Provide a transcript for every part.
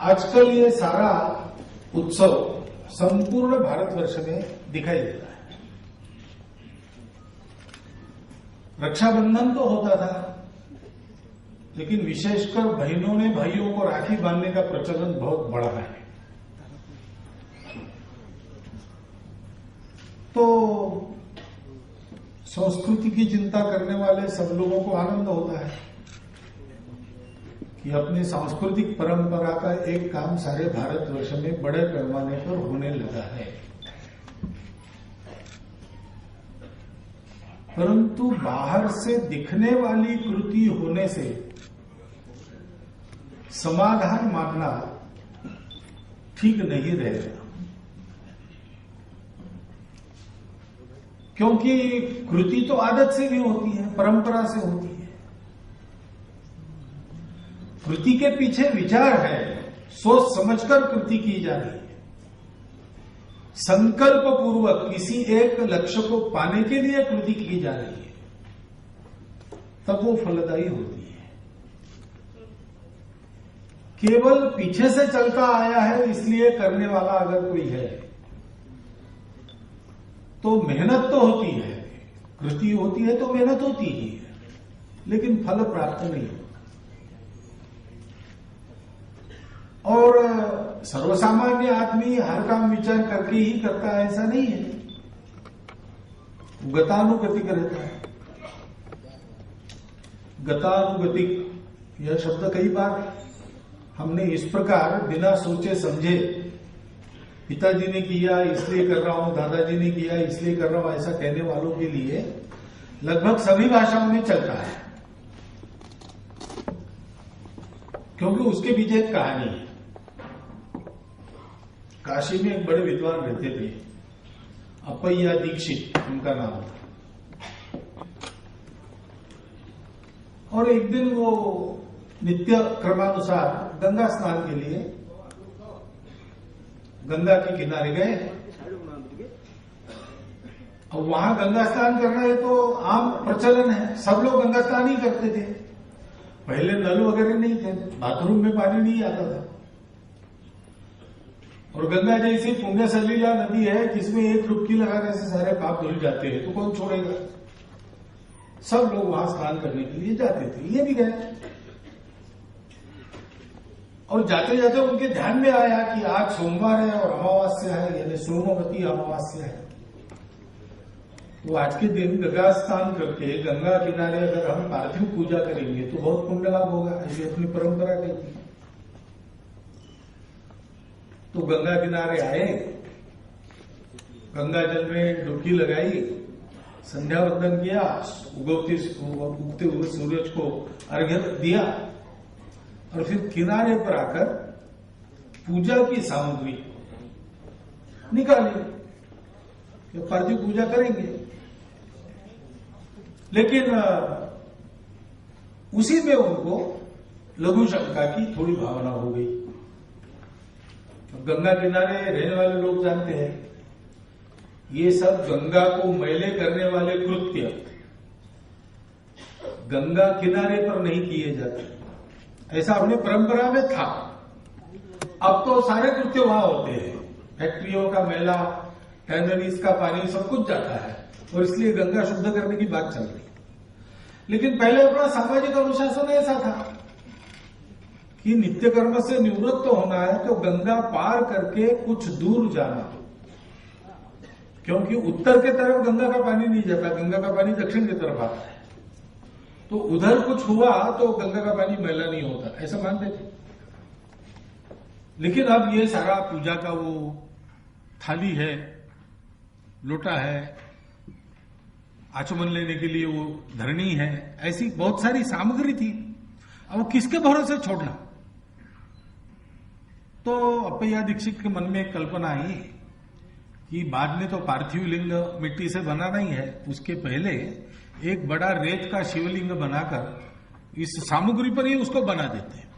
आजकल ये सारा उत्सव संपूर्ण भारतवर्ष में दिखाई देता है। रक्षाबंधन तो होता था, लेकिन विशेषकर बहनों ने भाइयों को राखी बांधने का प्रचलन बहुत बढ़ा है। तो संस्कृति की चिंता करने वाले सब लोगों को आनंद होता है कि अपनी सांस्कृतिक परंपरा का एक काम सारे भारतवर्ष में बड़े पैमाने पर होने लगा है। परंतु बाहर से दिखने वाली कृति होने से समाधान मानना ठीक नहीं रहेगा, क्योंकि कृति तो आदत से भी होती है, परंपरा से होती है। कृति के पीछे विचार है, सोच समझकर कृति की जा रही है। संकल्प पूर्वक किसी एक लक्ष्य को पाने के लिए कृति की जा रही है, तब वो फलदायी होती है। केवल पीछे से चलता आया है इसलिए करने वाला अगर कोई है तो मेहनत तो होती है, कृति होती है तो मेहनत होती ही है, लेकिन फल प्राप्त नहीं होता। और सर्वसामान्य आदमी हर काम विचार करके ही करता है ऐसा नहीं है, गतानुगतिक रहता है। गतानुगतिक यह शब्द कई बार हमने इस प्रकार बिना सोचे समझे, पिताजी ने किया इसलिए कर रहा हूं, दादाजी ने किया इसलिए कर रहा हूं, ऐसा कहने वालों के लिए लगभग सभी भाषाओं में चलता है, क्योंकि उसके पीछे एक कहानी है। काशी में एक बड़े विद्वान रहते थे, अपैया दीक्षित उनका नाम था। और एक दिन वो नित्य क्रमानुसार गंगा स्नान के लिए गंगा के किनारे गए। और वहां गंगा स्नान करना है तो आम प्रचलन है, सब लोग गंगा स्नान ही करते थे। पहले नल वगैरह नहीं थे, बाथरूम में पानी नहीं आता था। और गंगा जैसी पुण्य सलीला नदी है जिसमें एक डुबकी लगाने से सारे पाप धुल जाते हैं, तो कौन छोड़ेगा। सब लोग वहां स्नान करने के लिए जाते थे, ये भी गए। और जाते जाते उनके ध्यान में आया कि आज सोमवार है और अमावस्या है, यानी सोमवती अमावस्या है। तो आज के दिन गंगा स्नान करके गंगा किनारे अगर हम पार्थिव पूजा करेंगे तो बहुत पुण्य लाभ होगा, ऐसी अपनी परंपरा कहती है। तो गंगा किनारे आए, गंगा जल में डुबकी लगाई, संध्या वंदन किया, उगते हुए सूरज को अर्घ्य दिया, और फिर किनारे पर आकर पूजा की सामग्री निकाली, पार्थिव पूजा करेंगे। लेकिन उसी में उनको लघु शंका की थोड़ी भावना हो गई। गंगा किनारे रहने वाले लोग जानते हैं, ये सब गंगा को मैले करने वाले कृत्य गंगा किनारे पर नहीं किए जाते, ऐसा अपनी परंपरा में था। अब तो सारे कृत्य वहां होते हैं, फैक्ट्रियों का मैला, टैनरीज का पानी सब कुछ जाता है, और इसलिए गंगा शुद्ध करने की बात चल रही। लेकिन पहले अपना सामाजिक अनुशासन ऐसा था कि नित्य कर्म से निवृत्त होना है तो गंगा पार करके कुछ दूर जाना, क्योंकि उत्तर के तरफ गंगा का पानी नहीं जाता, गंगा का पानी दक्षिण की तरफ आता है। तो उधर कुछ हुआ तो गंगा का पानी मैला नहीं होता, ऐसा मानते थे। लेकिन अब ये सारा पूजा का वो थाली है, लोटा है, आचमन लेने के लिए वो धरनी है, ऐसी बहुत सारी सामग्री थी। अब वो किसके भरोसे छोड़ना। तो अपैया दीक्षित के मन में एक कल्पना आई कि बाद में तो पार्थिव लिंग मिट्टी से बनाना ही है, उसके पहले एक बड़ा रेत का शिवलिंग बनाकर इस सामग्री पर ही उसको बना देते हैं।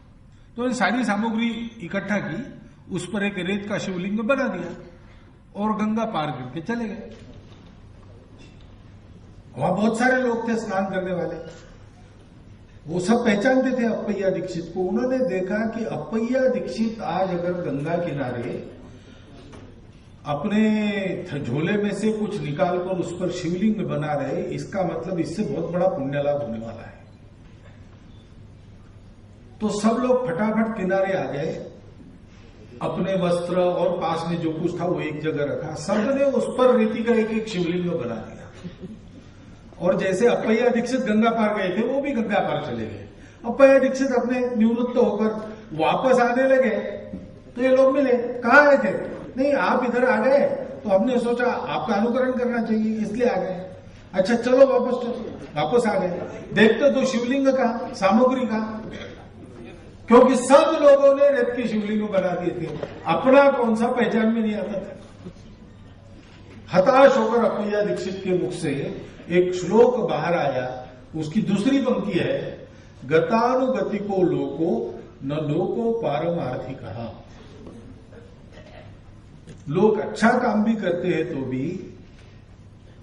तो इन सारी सामग्री इकट्ठा की, उस पर एक रेत का शिवलिंग बना दिया और गंगा पार करके चले गए। वहां बहुत सारे लोग थे स्नान करने वाले। वो सब पहचानते थे अप्पैया दीक्षित को। उन्होंने देखा कि अप्पैया दीक्षित आज अगर गंगा किनारे अपने झोले में से कुछ निकालकर उस पर शिवलिंग बना रहे, इसका मतलब इससे बहुत बड़ा पुण्य लाभ होने वाला है। तो सब लोग फटाफट किनारे आ गए, अपने वस्त्र और पास में जो कुछ था वो एक जगह रखा, सबने उस पर रेती का एक एक शिवलिंग बना दिया। और जैसे अप्पैया दीक्षित गंगा पार गए थे, वो भी गंगा पार चले गए। अप्पैया दीक्षित अपने निवृत्त होकर वापस आने लगे तो ये लोग मिले, कहाँ आए थे? नहीं, आप इधर आ गए तो हमने सोचा आपका अनुकरण करना चाहिए, इसलिए आ गए। अच्छा चलो वापस आ गए। देखते तो शिवलिंग का सामग्री का, क्योंकि सब लोगों ने रेत की शिवलिंग बना दिए थे, अपना कौन सा पहचान में नहीं आता था। हताश होकर अप्पैया दीक्षित के मुख से एक श्लोक बाहर आया। उसकी दूसरी पंक्ति है, गतानुगतिको लोको न लोको पारमार्थी कहा। लोग अच्छा काम भी करते हैं तो भी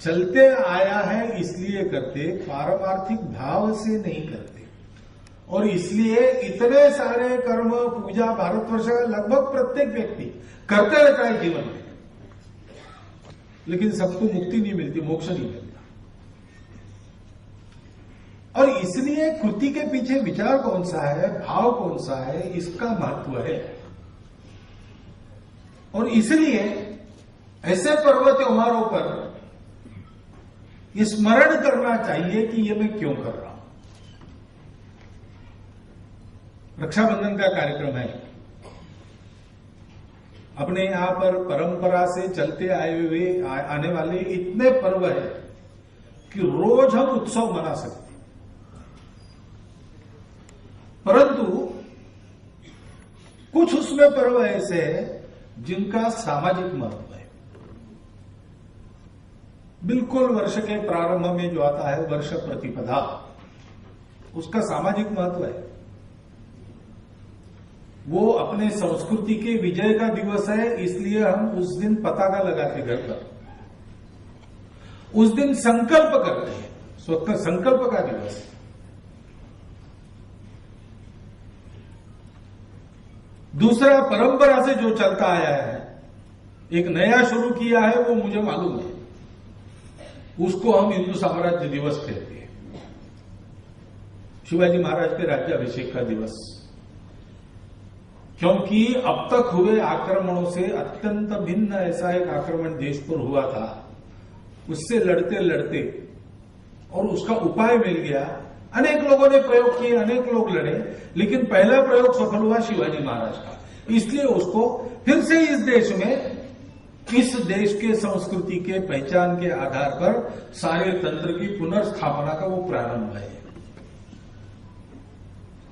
चलते आया है इसलिए करते, पारमार्थिक भाव से नहीं करते। और इसलिए इतने सारे कर्म पूजा भारतवर्ष का लगभग प्रत्येक व्यक्ति करते रहता है जीवन में, लेकिन सबको मुक्ति नहीं मिलती, मोक्ष नहीं मिलता। और इसलिए कृति के पीछे विचार कौन सा है, भाव कौन सा है, इसका महत्व है। और इसलिए ऐसे पर्व त्योहारों पर ये स्मरण करना चाहिए कि ये मैं क्यों कर रहा हूं। रक्षाबंधन का कार्यक्रम है, अपने यहां पर परंपरा से चलते आए हुए आने वाले इतने पर्व है कि रोज हम उत्सव मना सकते, परंतु कुछ उसमें पर्व ऐसे हैं जिनका सामाजिक महत्व है। बिल्कुल वर्ष के प्रारंभ में जो आता है वर्ष प्रतिपदा, उसका सामाजिक महत्व है। वो अपने संस्कृति के विजय का दिवस है, इसलिए हम उस दिन पताका लगाते घर पर, उस दिन संकल्प करते हैं, स्वतः संकल्प का दिवस है। दूसरा, परंपरा से जो चलता आया है, एक नया शुरू किया है, वो मुझे मालूम है, उसको हम हिंदू साम्राज्य दिवस कहते हैं। शिवाजी महाराज के राज्याभिषेक का दिवस, क्योंकि अब तक हुए आक्रमणों से अत्यंत भिन्न ऐसा एक आक्रमण देश पर हुआ था, उससे लड़ते लड़ते और उसका उपाय मिल गया। अनेक लोगों ने प्रयोग किए, अनेक लोग लड़े, लेकिन पहला प्रयोग सफल हुआ शिवाजी महाराज का। इसलिए उसको फिर से इस देश में, इस देश के संस्कृति के पहचान के आधार पर सारे तंत्र की पुनर्स्थापना का वो प्रारंभ है।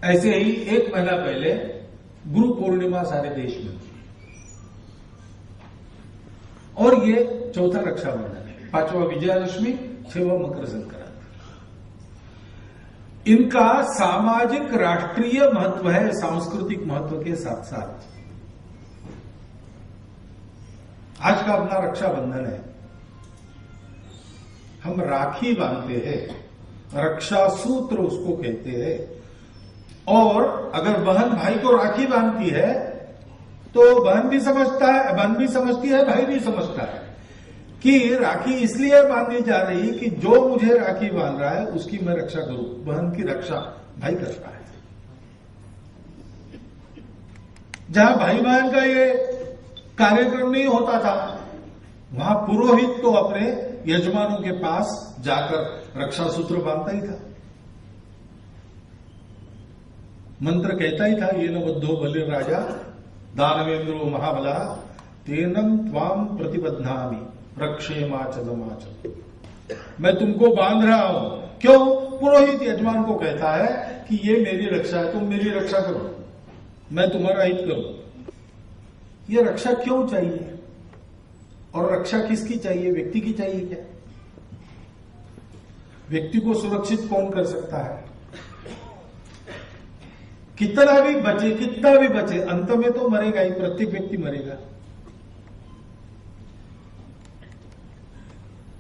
ऐसे ही एक महीना पहले गुरु पूर्णिमा सारे देश में हुई, और ये चौथा रक्षाबंधन है, पांचवा विजयादशमी, छठवां मकर संक्रांति। इनका सामाजिक राष्ट्रीय महत्व है, सांस्कृतिक महत्व के साथ साथ। आज का अपना रक्षाबंधन है, हम राखी बांधते हैं, रक्षा सूत्र उसको कहते हैं। और अगर बहन भाई को राखी बांधती है तो बहन भी समझता है, बहन भी समझती है, भाई भी समझता है कि राखी इसलिए बांधी जा रही कि जो मुझे राखी बांध रहा है उसकी मैं रक्षा करूं। बहन की रक्षा भाई करता है। जहां भाई बहन का ये कार्यक्रम नहीं होता था, वहां पुरोहित तो अपने यजमानों के पास जाकर रक्षा सूत्र बांधता ही था, मंत्र कहता ही था, ये न बद्धो बलिर राजा दानवेंद्रो महाबला तेनम त्वाम प्रतिबद्धामि रक्षेमाचदमाचद। मैं तुमको बांध रहा हूं। क्यों? पुरोहित यजमान को कहता है कि ये मेरी रक्षा है, तुम मेरी रक्षा करो, मैं तुम्हारा हित करूं। ये रक्षा क्यों चाहिए? और रक्षा किसकी चाहिए? व्यक्ति की चाहिए क्या? व्यक्ति को सुरक्षित कौन कर सकता है? कितना भी बचे, अंत में तो मरेगा ही, प्रत्येक व्यक्ति मरेगा।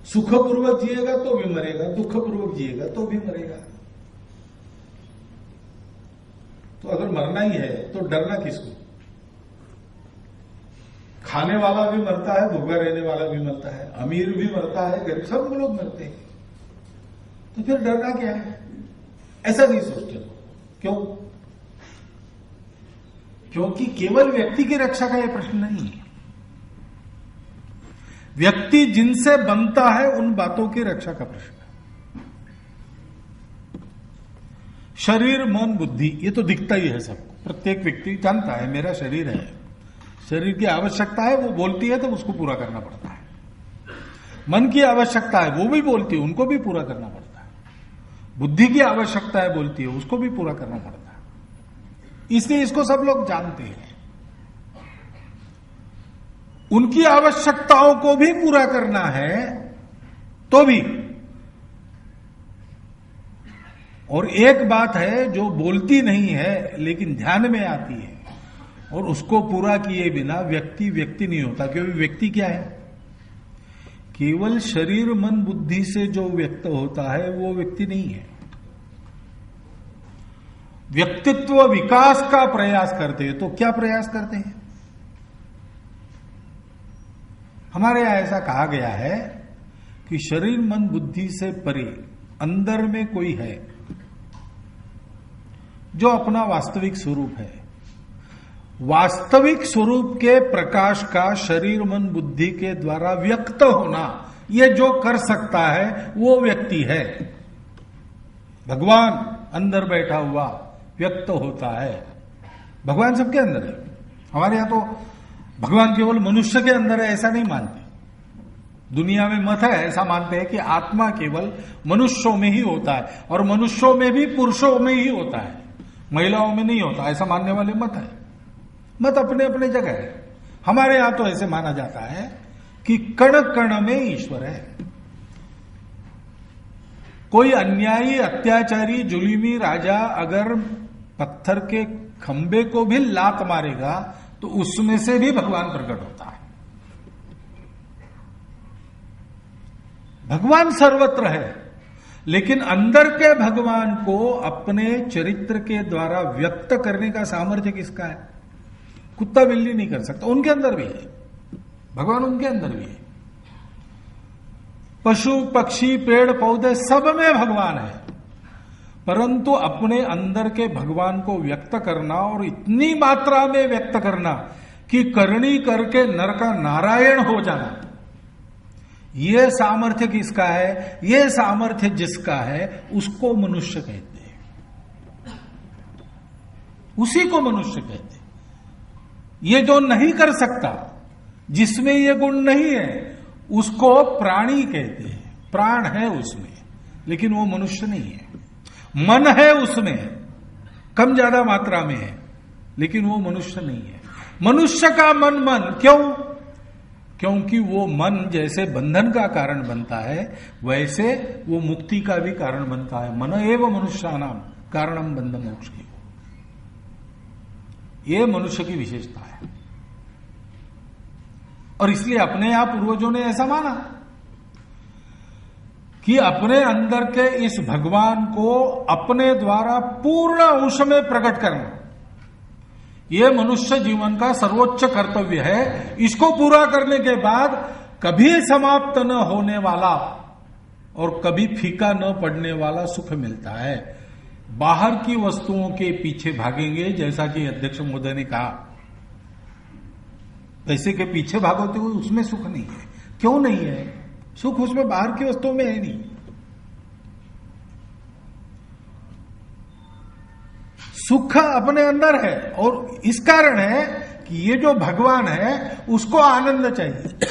सुखपूर्वक जिएगा तो भी मरेगा, दुखपूर्वक जिएगा तो भी मरेगा। तो अगर मरना ही है तो डरना किसको? खाने वाला भी मरता है, भूखा रहने वाला भी मरता है, अमीर भी मरता है, गरीब, सब लोग मरते हैं। तो फिर डरना क्या है? ऐसा नहीं सोचते लोग। क्यों? क्योंकि केवल व्यक्ति की रक्षा का यह प्रश्न नहीं है। व्यक्ति जिनसे बनता है उन बातों की रक्षा का प्रश्न है। शरीर, मन, बुद्धि, ये तो दिखता ही है सबको। प्रत्येक व्यक्ति जानता है मेरा शरीर है, शरीर की आवश्यकता है, वो बोलती है तो उसको पूरा करना पड़ता है। मन की आवश्यकता है, वो भी बोलती है, उनको भी पूरा करना पड़ता है। बुद्धि की आवश्यकता है, बोलती है, उसको भी पूरा करना पड़ता है। इसलिए इसको सब लोग जानते हैं। उनकी आवश्यकताओं को भी पूरा करना है तो भी। और एक बात है जो बोलती नहीं है लेकिन ध्यान में आती है, और उसको पूरा किए बिना व्यक्ति व्यक्ति नहीं होता। क्योंकि व्यक्ति क्या है? केवल शरीर, मन, बुद्धि से जो व्यक्त होता है वो व्यक्ति नहीं है। व्यक्तित्व विकास का प्रयास करते हैं। तो क्या प्रयास करते हैं? हमारे यहां ऐसा कहा गया है कि शरीर, मन, बुद्धि से परे अंदर में कोई है जो अपना वास्तविक स्वरूप है। वास्तविक स्वरूप के प्रकाश का शरीर, मन, बुद्धि के द्वारा व्यक्त होना, ये जो कर सकता है वो व्यक्ति है। भगवान अंदर बैठा हुआ व्यक्त होता है। भगवान सबके अंदर है। हमारे यहां तो भगवान केवल मनुष्य के अंदर है ऐसा नहीं मानते। दुनिया में मत है, ऐसा मानते हैं कि आत्मा केवल मनुष्यों में ही होता है, और मनुष्यों में भी पुरुषों में ही होता है, महिलाओं में नहीं होता। ऐसा मानने वाले मत है। मत अपने अपने जगह है। हमारे यहां तो ऐसे माना जाता है कि कण कण में ईश्वर है। कोई अन्यायी, अत्याचारी, जुल्मी राजा अगर पत्थर के खंबे को भी लात मारेगा तो उसमें से भी भगवान प्रकट होता है। भगवान सर्वत्र है, लेकिन अंदर के भगवान को अपने चरित्र के द्वारा व्यक्त करने का सामर्थ्य किसका है? कुत्ता बिल्ली नहीं कर सकता। उनके अंदर भी है भगवान, उनके अंदर भी है। पशु, पक्षी, पेड़, पौधे, सब में भगवान है। परंतु अपने अंदर के भगवान को व्यक्त करना, और इतनी मात्रा में व्यक्त करना कि करनी करके नर का नारायण हो जाना, यह सामर्थ्य किसका है? यह सामर्थ्य जिसका है उसको मनुष्य कहते हैं। उसी को मनुष्य कहते हैं। ये जो नहीं कर सकता, जिसमें ये गुण नहीं है, उसको प्राणी कहते हैं। प्राण है उसमें, लेकिन वो मनुष्य नहीं है। मन है उसमें, कम ज्यादा मात्रा में है, लेकिन वो मनुष्य नहीं है। मनुष्य का मन मन क्यों? क्योंकि वो मन जैसे बंधन का कारण बनता है, वैसे वो मुक्ति का भी कारण बनता है। मन एव मनुष्यानाम कारणम बंध मोक्ष की, ये मनुष्य की विशेषता है। और इसलिए अपने आप पूर्वजों ने ऐसा माना कि अपने अंदर के इस भगवान को अपने द्वारा पूर्ण अंश में प्रकट करना, यह मनुष्य जीवन का सर्वोच्च कर्तव्य है। इसको पूरा करने के बाद कभी समाप्त न होने वाला और कभी फीका न पड़ने वाला सुख मिलता है। बाहर की वस्तुओं के पीछे भागेंगे, जैसा कि अध्यक्ष महोदय ने कहा, पैसे के पीछे भागोते हुए उसमें सुख नहीं है। क्यों नहीं है? सुख उसमें बाहर की वस्तुओं में है नहीं। सुख अपने अंदर है, और इस कारण है कि ये जो भगवान है उसको आनंद चाहिए।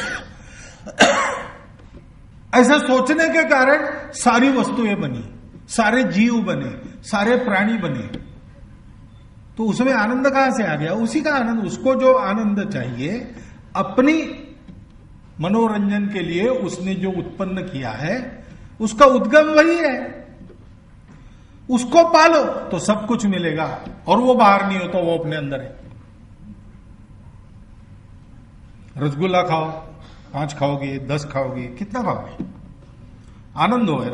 ऐसा सोचने के कारण सारी वस्तुएं बनी, सारे जीव बने, सारे प्राणी बने। तो उसमें आनंद कहां से आ गया? उसी का आनंद। उसको जो आनंद चाहिए अपनी मनोरंजन के लिए उसने जो उत्पन्न किया है, उसका उद्गम वही है। उसको पालो तो सब कुछ मिलेगा, और वो बाहर नहीं होता, वो अपने अंदर है। रसगुल्ला खाओ, 5 खाओगे, 10 खाओगे, कितना खाओगे? आनंद हो है।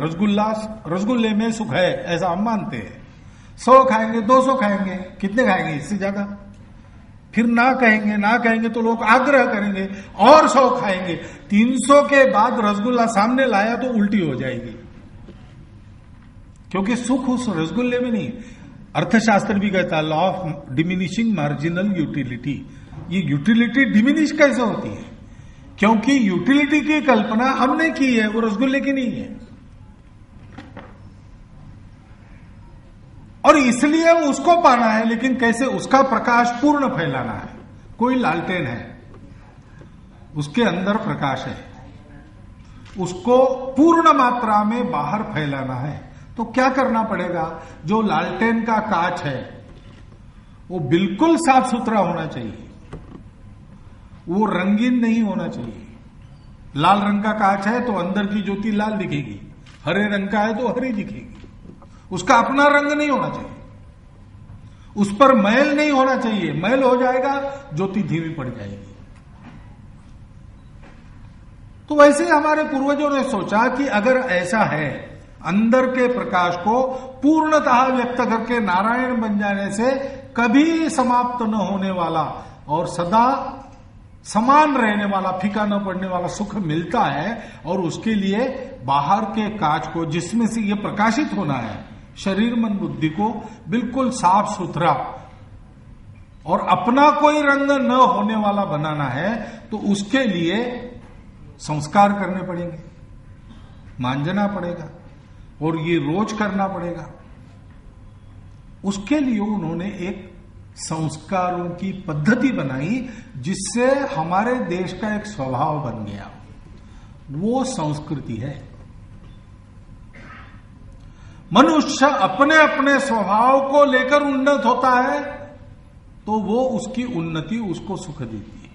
रसगुल्ले में सुख है, ऐसा हम मानते हैं। 100 खाएंगे, 200 खाएंगे, कितने खाएंगे? इससे ज्यादा। फिर ना कहेंगे तो लोग आग्रह करेंगे और 100 खाएंगे। 300 के बाद रसगुल्ला सामने लाया तो उल्टी हो जाएगी, क्योंकि सुख उस रसगुल्ले में नहीं। अर्थशास्त्र भी कहता है law of diminishing marginal utility. ये यूटिलिटी डिमिनिश कैसे होती है? क्योंकि यूटिलिटी की कल्पना हमने की है, वो रसगुल्ले की नहीं है, और इसलिए उसको पाना है। लेकिन कैसे? उसका प्रकाश पूर्ण फैलाना है। कोई लालटेन है, उसके अंदर प्रकाश है, उसको पूर्ण मात्रा में बाहर फैलाना है। तो क्या करना पड़ेगा? जो लालटेन का कांच है वो बिल्कुल साफ सुथरा होना चाहिए, वो रंगीन नहीं होना चाहिए। लाल रंग का कांच है तो अंदर की ज्योति लाल दिखेगी, हरे रंग का है तो हरी दिखेगी। उसका अपना रंग नहीं होना चाहिए, उस पर मैल नहीं होना चाहिए। मैल हो जाएगा ज्योति धीमी पड़ जाएगी। तो वैसे हमारे पूर्वजों ने सोचा कि अगर ऐसा है, अंदर के प्रकाश को पूर्णतः व्यक्त करके नारायण बन जाने से कभी समाप्त न होने वाला और सदा समान रहने वाला, फीका न पड़ने वाला सुख मिलता है, और उसके लिए बाहर के कांच को, जिसमें से ये प्रकाशित होना है, शरीर मन बुद्धि को बिल्कुल साफ सुथरा और अपना कोई रंग न होने वाला बनाना है, तो उसके लिए संस्कार करने पड़ेंगे, मांजना पड़ेगा, और ये रोज करना पड़ेगा। उसके लिए उन्होंने एक संस्कारों की पद्धति बनाई, जिससे हमारे देश का एक स्वभाव बन गया। वो संस्कृति है। मनुष्य अपने अपने स्वभाव को लेकर उन्नत होता है तो वो उसकी उन्नति उसको सुख देती है।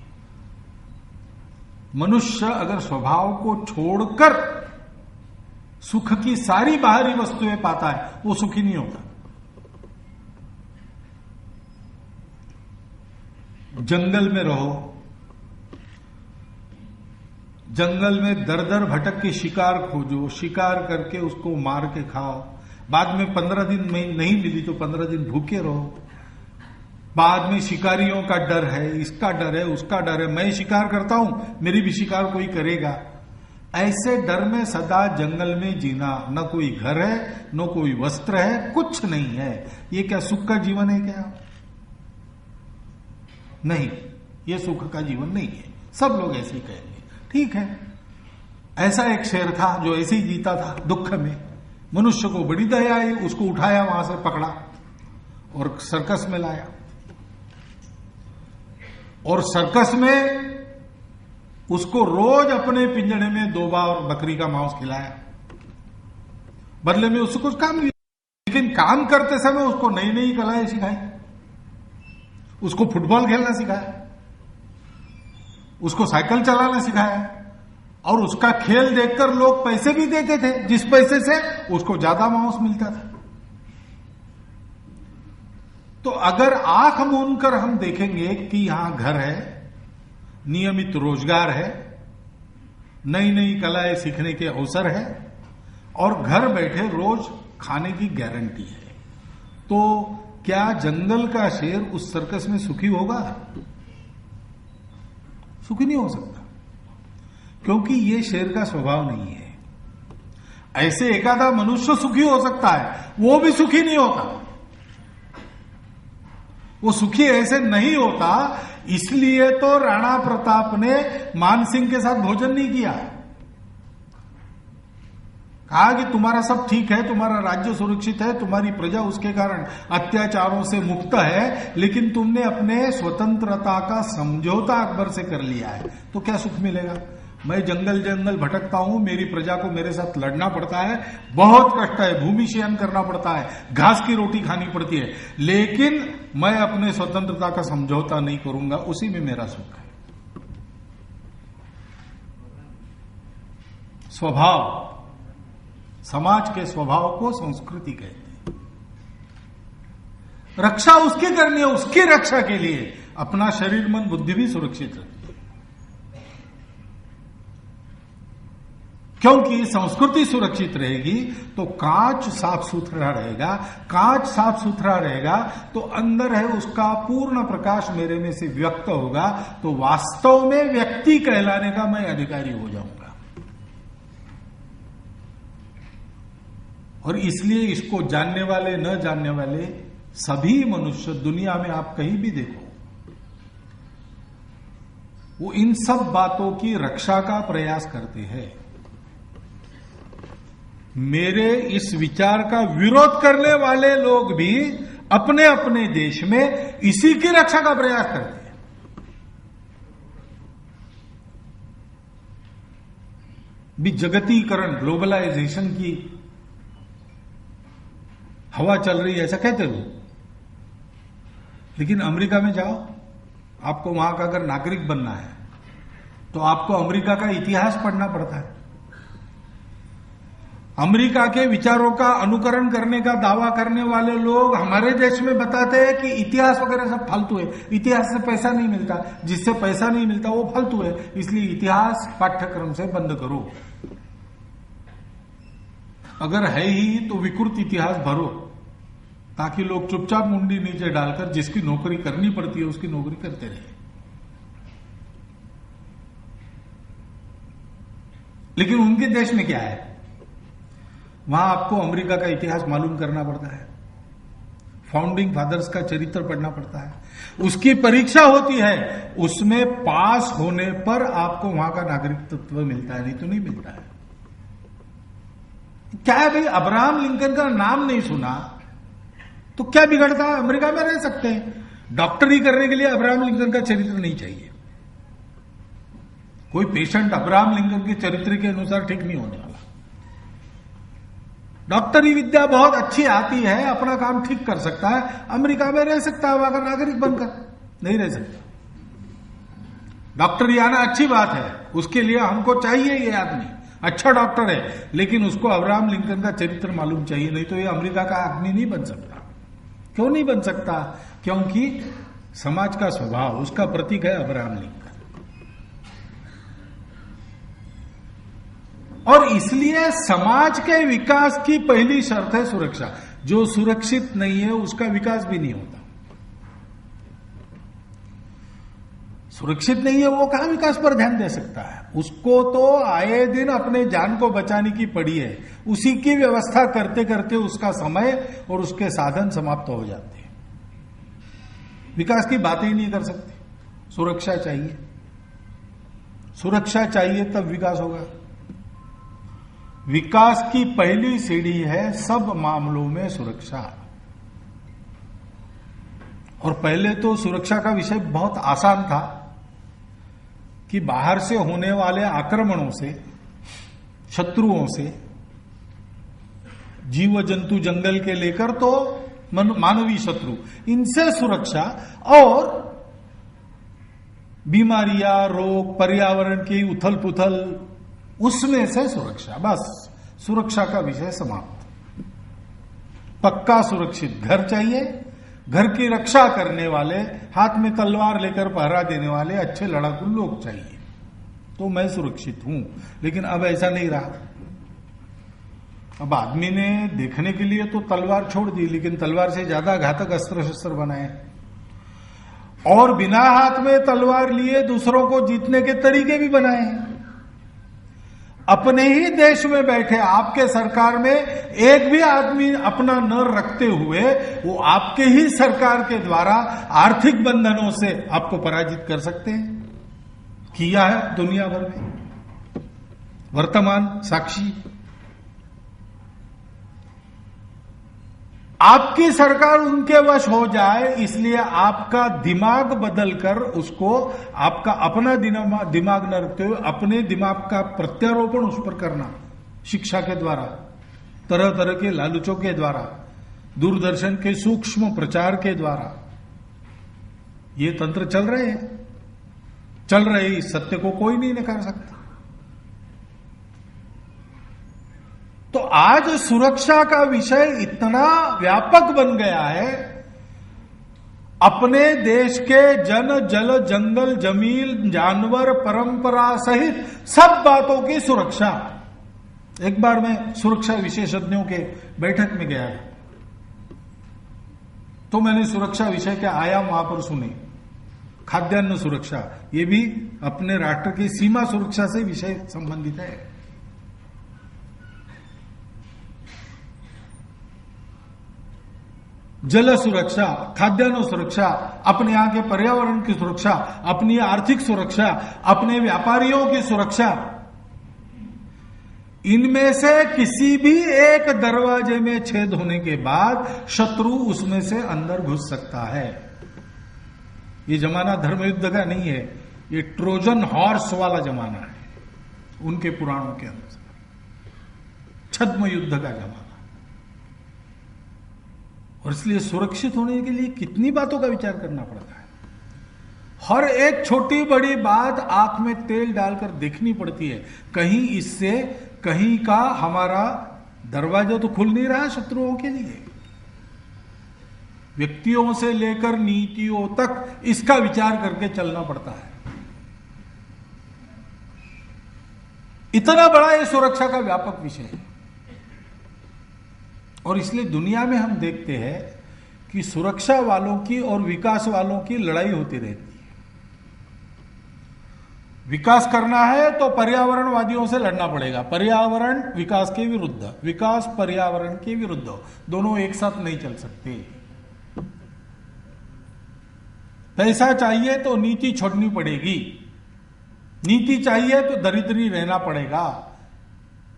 मनुष्य अगर स्वभाव को छोड़कर सुख की सारी बाहरी वस्तुएं पाता है, वो सुखी नहीं होता। जंगल में रहो, जंगल में दर दर भटक के शिकार खोजो, शिकार करके उसको मार के खाओ, बाद में 15 दिन में नहीं मिली तो 15 दिन भूखे रहो। बाद में शिकारियों का डर है, इसका डर है, उसका डर है, मैं शिकार करता हूं, मेरी भी शिकार कोई करेगा। ऐसे डर में सदा जंगल में जीना, न कोई घर है, न कोई वस्त्र है, कुछ नहीं है। ये क्या सुख का जीवन है क्या? नहीं, ये सुख का जीवन नहीं है। सब लोग ऐसे ही कहेंगे। ठीक है, ऐसा एक शेर था जो ऐसे ही जीता था दुख में। मनुष्य को बड़ी दया आई, उसको उठाया, वहां से पकड़ा और सर्कस में लाया, और सर्कस में उसको रोज अपने पिंजड़े में 2 बार बकरी का मांस खिलाया। बदले में उसको कुछ काम नहीं, लेकिन काम करते समय उसको नई नई कलाएं सिखाई, उसको फुटबॉल खेलना सिखाया, उसको साइकिल चलाना सिखाया, और उसका खेल देखकर लोग पैसे भी देते थे, जिस पैसे से उसको ज्यादा मांस मिलता था। तो अगर आंख मूंदकर हम देखेंगे कि यहां घर है, नियमित रोजगार है, नई नई कलाएं सीखने के अवसर है, और घर बैठे रोज खाने की गारंटी है, तो क्या जंगल का शेर उस सर्कस में सुखी होगा? सुखी नहीं हो सकता, क्योंकि ये शेर का स्वभाव नहीं है। ऐसे एकाधा मनुष्य सुखी हो सकता है, वो भी सुखी नहीं होता। वो सुखी ऐसे नहीं होता, इसलिए तो राणा प्रताप ने मान सिंह के साथ भोजन नहीं किया। कहा कि तुम्हारा सब ठीक है, तुम्हारा राज्य सुरक्षित है, तुम्हारी प्रजा उसके कारण अत्याचारों से मुक्त है, लेकिन तुमने अपने स्वतंत्रता का समझौता अकबर से कर लिया है, तो क्या सुख मिलेगा? मैं जंगल जंगल भटकता हूं, मेरी प्रजा को मेरे साथ लड़ना पड़ता है, बहुत कष्ट है, भूमि शयन करना पड़ता है, घास की रोटी खानी पड़ती है, लेकिन मैं अपने स्वतंत्रता का समझौता नहीं करूंगा, उसी में मेरा सुख है। स्वभाव, समाज के स्वभाव को संस्कृति कहते हैं। रक्षा उसकी करनी है, उसकी रक्षा के लिए अपना शरीर मन बुद्धि भी सुरक्षित रखनी है। क्योंकि संस्कृति सुरक्षित रहेगी तो कांच साफ सुथरा रहेगा, कांच साफ सुथरा रहेगा तो अंदर है उसका पूर्ण प्रकाश मेरे में से व्यक्त होगा, तो वास्तव में व्यक्ति कहलाने का मैं अधिकारी हो जाऊंगा। और इसलिए इसको जानने वाले न जानने वाले सभी मनुष्य दुनिया में आप कहीं भी देखो, वो इन सब बातों की रक्षा का प्रयास करते हैं। मेरे इस विचार का विरोध करने वाले लोग भी अपने अपने देश में इसी की रक्षा का प्रयास करते हैं। भी जगतीकरण, ग्लोबलाइजेशन की हवा चल रही है ऐसा कहते हो, लेकिन अमेरिका में जाओ, आपको वहां का अगर नागरिक बनना है तो आपको अमेरिका का इतिहास पढ़ना पड़ता है। अमेरिका के विचारों का अनुकरण करने का दावा करने वाले लोग हमारे देश में बताते हैं कि इतिहास वगैरह सब फालतू है, इतिहास से पैसा नहीं मिलता, जिससे पैसा नहीं मिलता वो फालतू है, इसलिए इतिहास पाठ्यक्रम से बंद करो। अगर है ही तो विकृत इतिहास भरो, ताकि लोग चुपचाप मुंडी नीचे डालकर जिसकी नौकरी करनी पड़ती है उसकी नौकरी करते रहे। लेकिन उनके देश में क्या है, वहां आपको अमेरिका का इतिहास मालूम करना पड़ता है, फाउंडिंग फादर्स का चरित्र पढ़ना पड़ता है, उसकी परीक्षा होती है, उसमें पास होने पर आपको वहां का नागरिकत्व मिलता है, नहीं तो नहीं मिलता है। क्या है भाई, अब्राहम लिंकन का नाम नहीं सुना तो क्या बिगड़ता है, अमेरिका में रह सकते हैं। डॉक्टरी करने के लिए अब्राहम लिंकन का चरित्र नहीं चाहिए। कोई पेशेंट अब्राहम लिंकन के चरित्र के अनुसार ठीक नहीं होने वाला। डॉक्टरी विद्या बहुत अच्छी आती है, अपना काम ठीक कर सकता है, अमेरिका में रह सकता है वहां का नागरिक बनकर, नहीं रह सकता। डॉक्टरी आना अच्छी बात है, उसके लिए हमको चाहिए ये आदमी अच्छा डॉक्टर है, लेकिन उसको अब्राहम लिंकन का चरित्र मालूम चाहिए, नहीं तो ये अमेरिका का आदमी नहीं बन सकता। क्यों नहीं बन सकता? क्योंकि समाज का स्वभाव, उसका प्रतीक है अब्राहम लिंकन। और इसलिए समाज के विकास की पहली शर्त है सुरक्षा। जो सुरक्षित नहीं है उसका विकास भी नहीं होता। सुरक्षित नहीं है वो कहां विकास पर ध्यान दे सकता है? उसको तो आए दिन अपने जान को बचाने की पड़ी है, उसी की व्यवस्था करते करते उसका समय और उसके साधन समाप्त हो जाते हैं। विकास की बात ही नहीं कर सकते। सुरक्षा चाहिए, सुरक्षा चाहिए तब विकास होगा। विकास की पहली सीढ़ी है सब मामलों में सुरक्षा। और पहले तो सुरक्षा का विषय बहुत आसान था कि बाहर से होने वाले आक्रमणों से, शत्रुओं से, जीव जंतु जंगल के लेकर तो मानवीय शत्रु, इनसे सुरक्षा, और बीमारियां, रोग, पर्यावरण की उथल पुथल, उसमें से सुरक्षा। बस सुरक्षा का विषय समाप्त। पक्का सुरक्षित घर चाहिए, घर की रक्षा करने वाले, हाथ में तलवार लेकर पहरा देने वाले अच्छे लड़ाकू लोग चाहिए, तो मैं सुरक्षित हूं। लेकिन अब ऐसा नहीं रहा। अब आदमी ने देखने के लिए तो तलवार छोड़ दी, लेकिन तलवार से ज्यादा घातक अस्त्र शस्त्र बनाए, और बिना हाथ में तलवार लिए दूसरों को जीतने के तरीके भी बनाए। अपने ही देश में बैठे आपके सरकार में एक भी आदमी अपना न रखते हुए वो आपके ही सरकार के द्वारा आर्थिक बंधनों से आपको पराजित कर सकते हैं। किया है दुनिया भर में, वर्तमान साक्षी। आपकी सरकार उनके वश हो जाए, इसलिए आपका दिमाग बदलकर उसको, आपका अपना दिमाग न रखते हुए अपने दिमाग का प्रत्यारोपण उस पर करना, शिक्षा के द्वारा, तरह तरह के लालचों के द्वारा, दूरदर्शन के सूक्ष्म प्रचार के द्वारा, ये तंत्र चल रहे हैं, चल रहे। इस सत्य को कोई नहीं नकार सकता। तो आज सुरक्षा का विषय इतना व्यापक बन गया है, अपने देश के जन, जल, जंगल, जमीन, जानवर, परंपरा सहित सब बातों की सुरक्षा। एक बार मैं सुरक्षा विशेषज्ञों के बैठक में गया तो मैंने सुरक्षा विषय के आयाम वहां पर सुने। खाद्यान्न सुरक्षा, ये भी अपने राष्ट्र की सीमा सुरक्षा से विषय संबंधित है। जल सुरक्षा, खाद्यान्न सुरक्षा, अपने यहाँ के पर्यावरण की सुरक्षा, अपनी आर्थिक सुरक्षा, अपने व्यापारियों की सुरक्षा, इनमें से किसी भी एक दरवाजे में छेद होने के बाद शत्रु उसमें से अंदर घुस सकता है। ये जमाना धर्म युद्ध का नहीं है, ये ट्रोजन हॉर्स वाला जमाना है उनके पुराणों के अनुसार, छद्म युद्ध का जमाना। और इसलिए सुरक्षित होने के लिए कितनी बातों का विचार करना पड़ता है। हर एक छोटी बड़ी बात आंख में तेल डालकर देखनी पड़ती है। कहीं इससे कहीं का हमारा दरवाजा तो खुल नहीं रहा शत्रुओं के लिए। व्यक्तियों से लेकर नीतियों तक इसका विचार करके चलना पड़ता है। इतना बड़ा यह सुरक्षा का व्यापक विषय है। और इसलिए दुनिया में हम देखते हैं कि सुरक्षा वालों की और विकास वालों की लड़ाई होती रहती है। विकास करना है तो पर्यावरणवादियों से लड़ना पड़ेगा, पर्यावरण विकास के विरुद्ध, विकास पर्यावरण के विरुद्ध, दोनों एक साथ नहीं चल सकते। पैसा चाहिए तो नीति छोड़नी पड़ेगी, नीति चाहिए तो दरिद्री रहना पड़ेगा,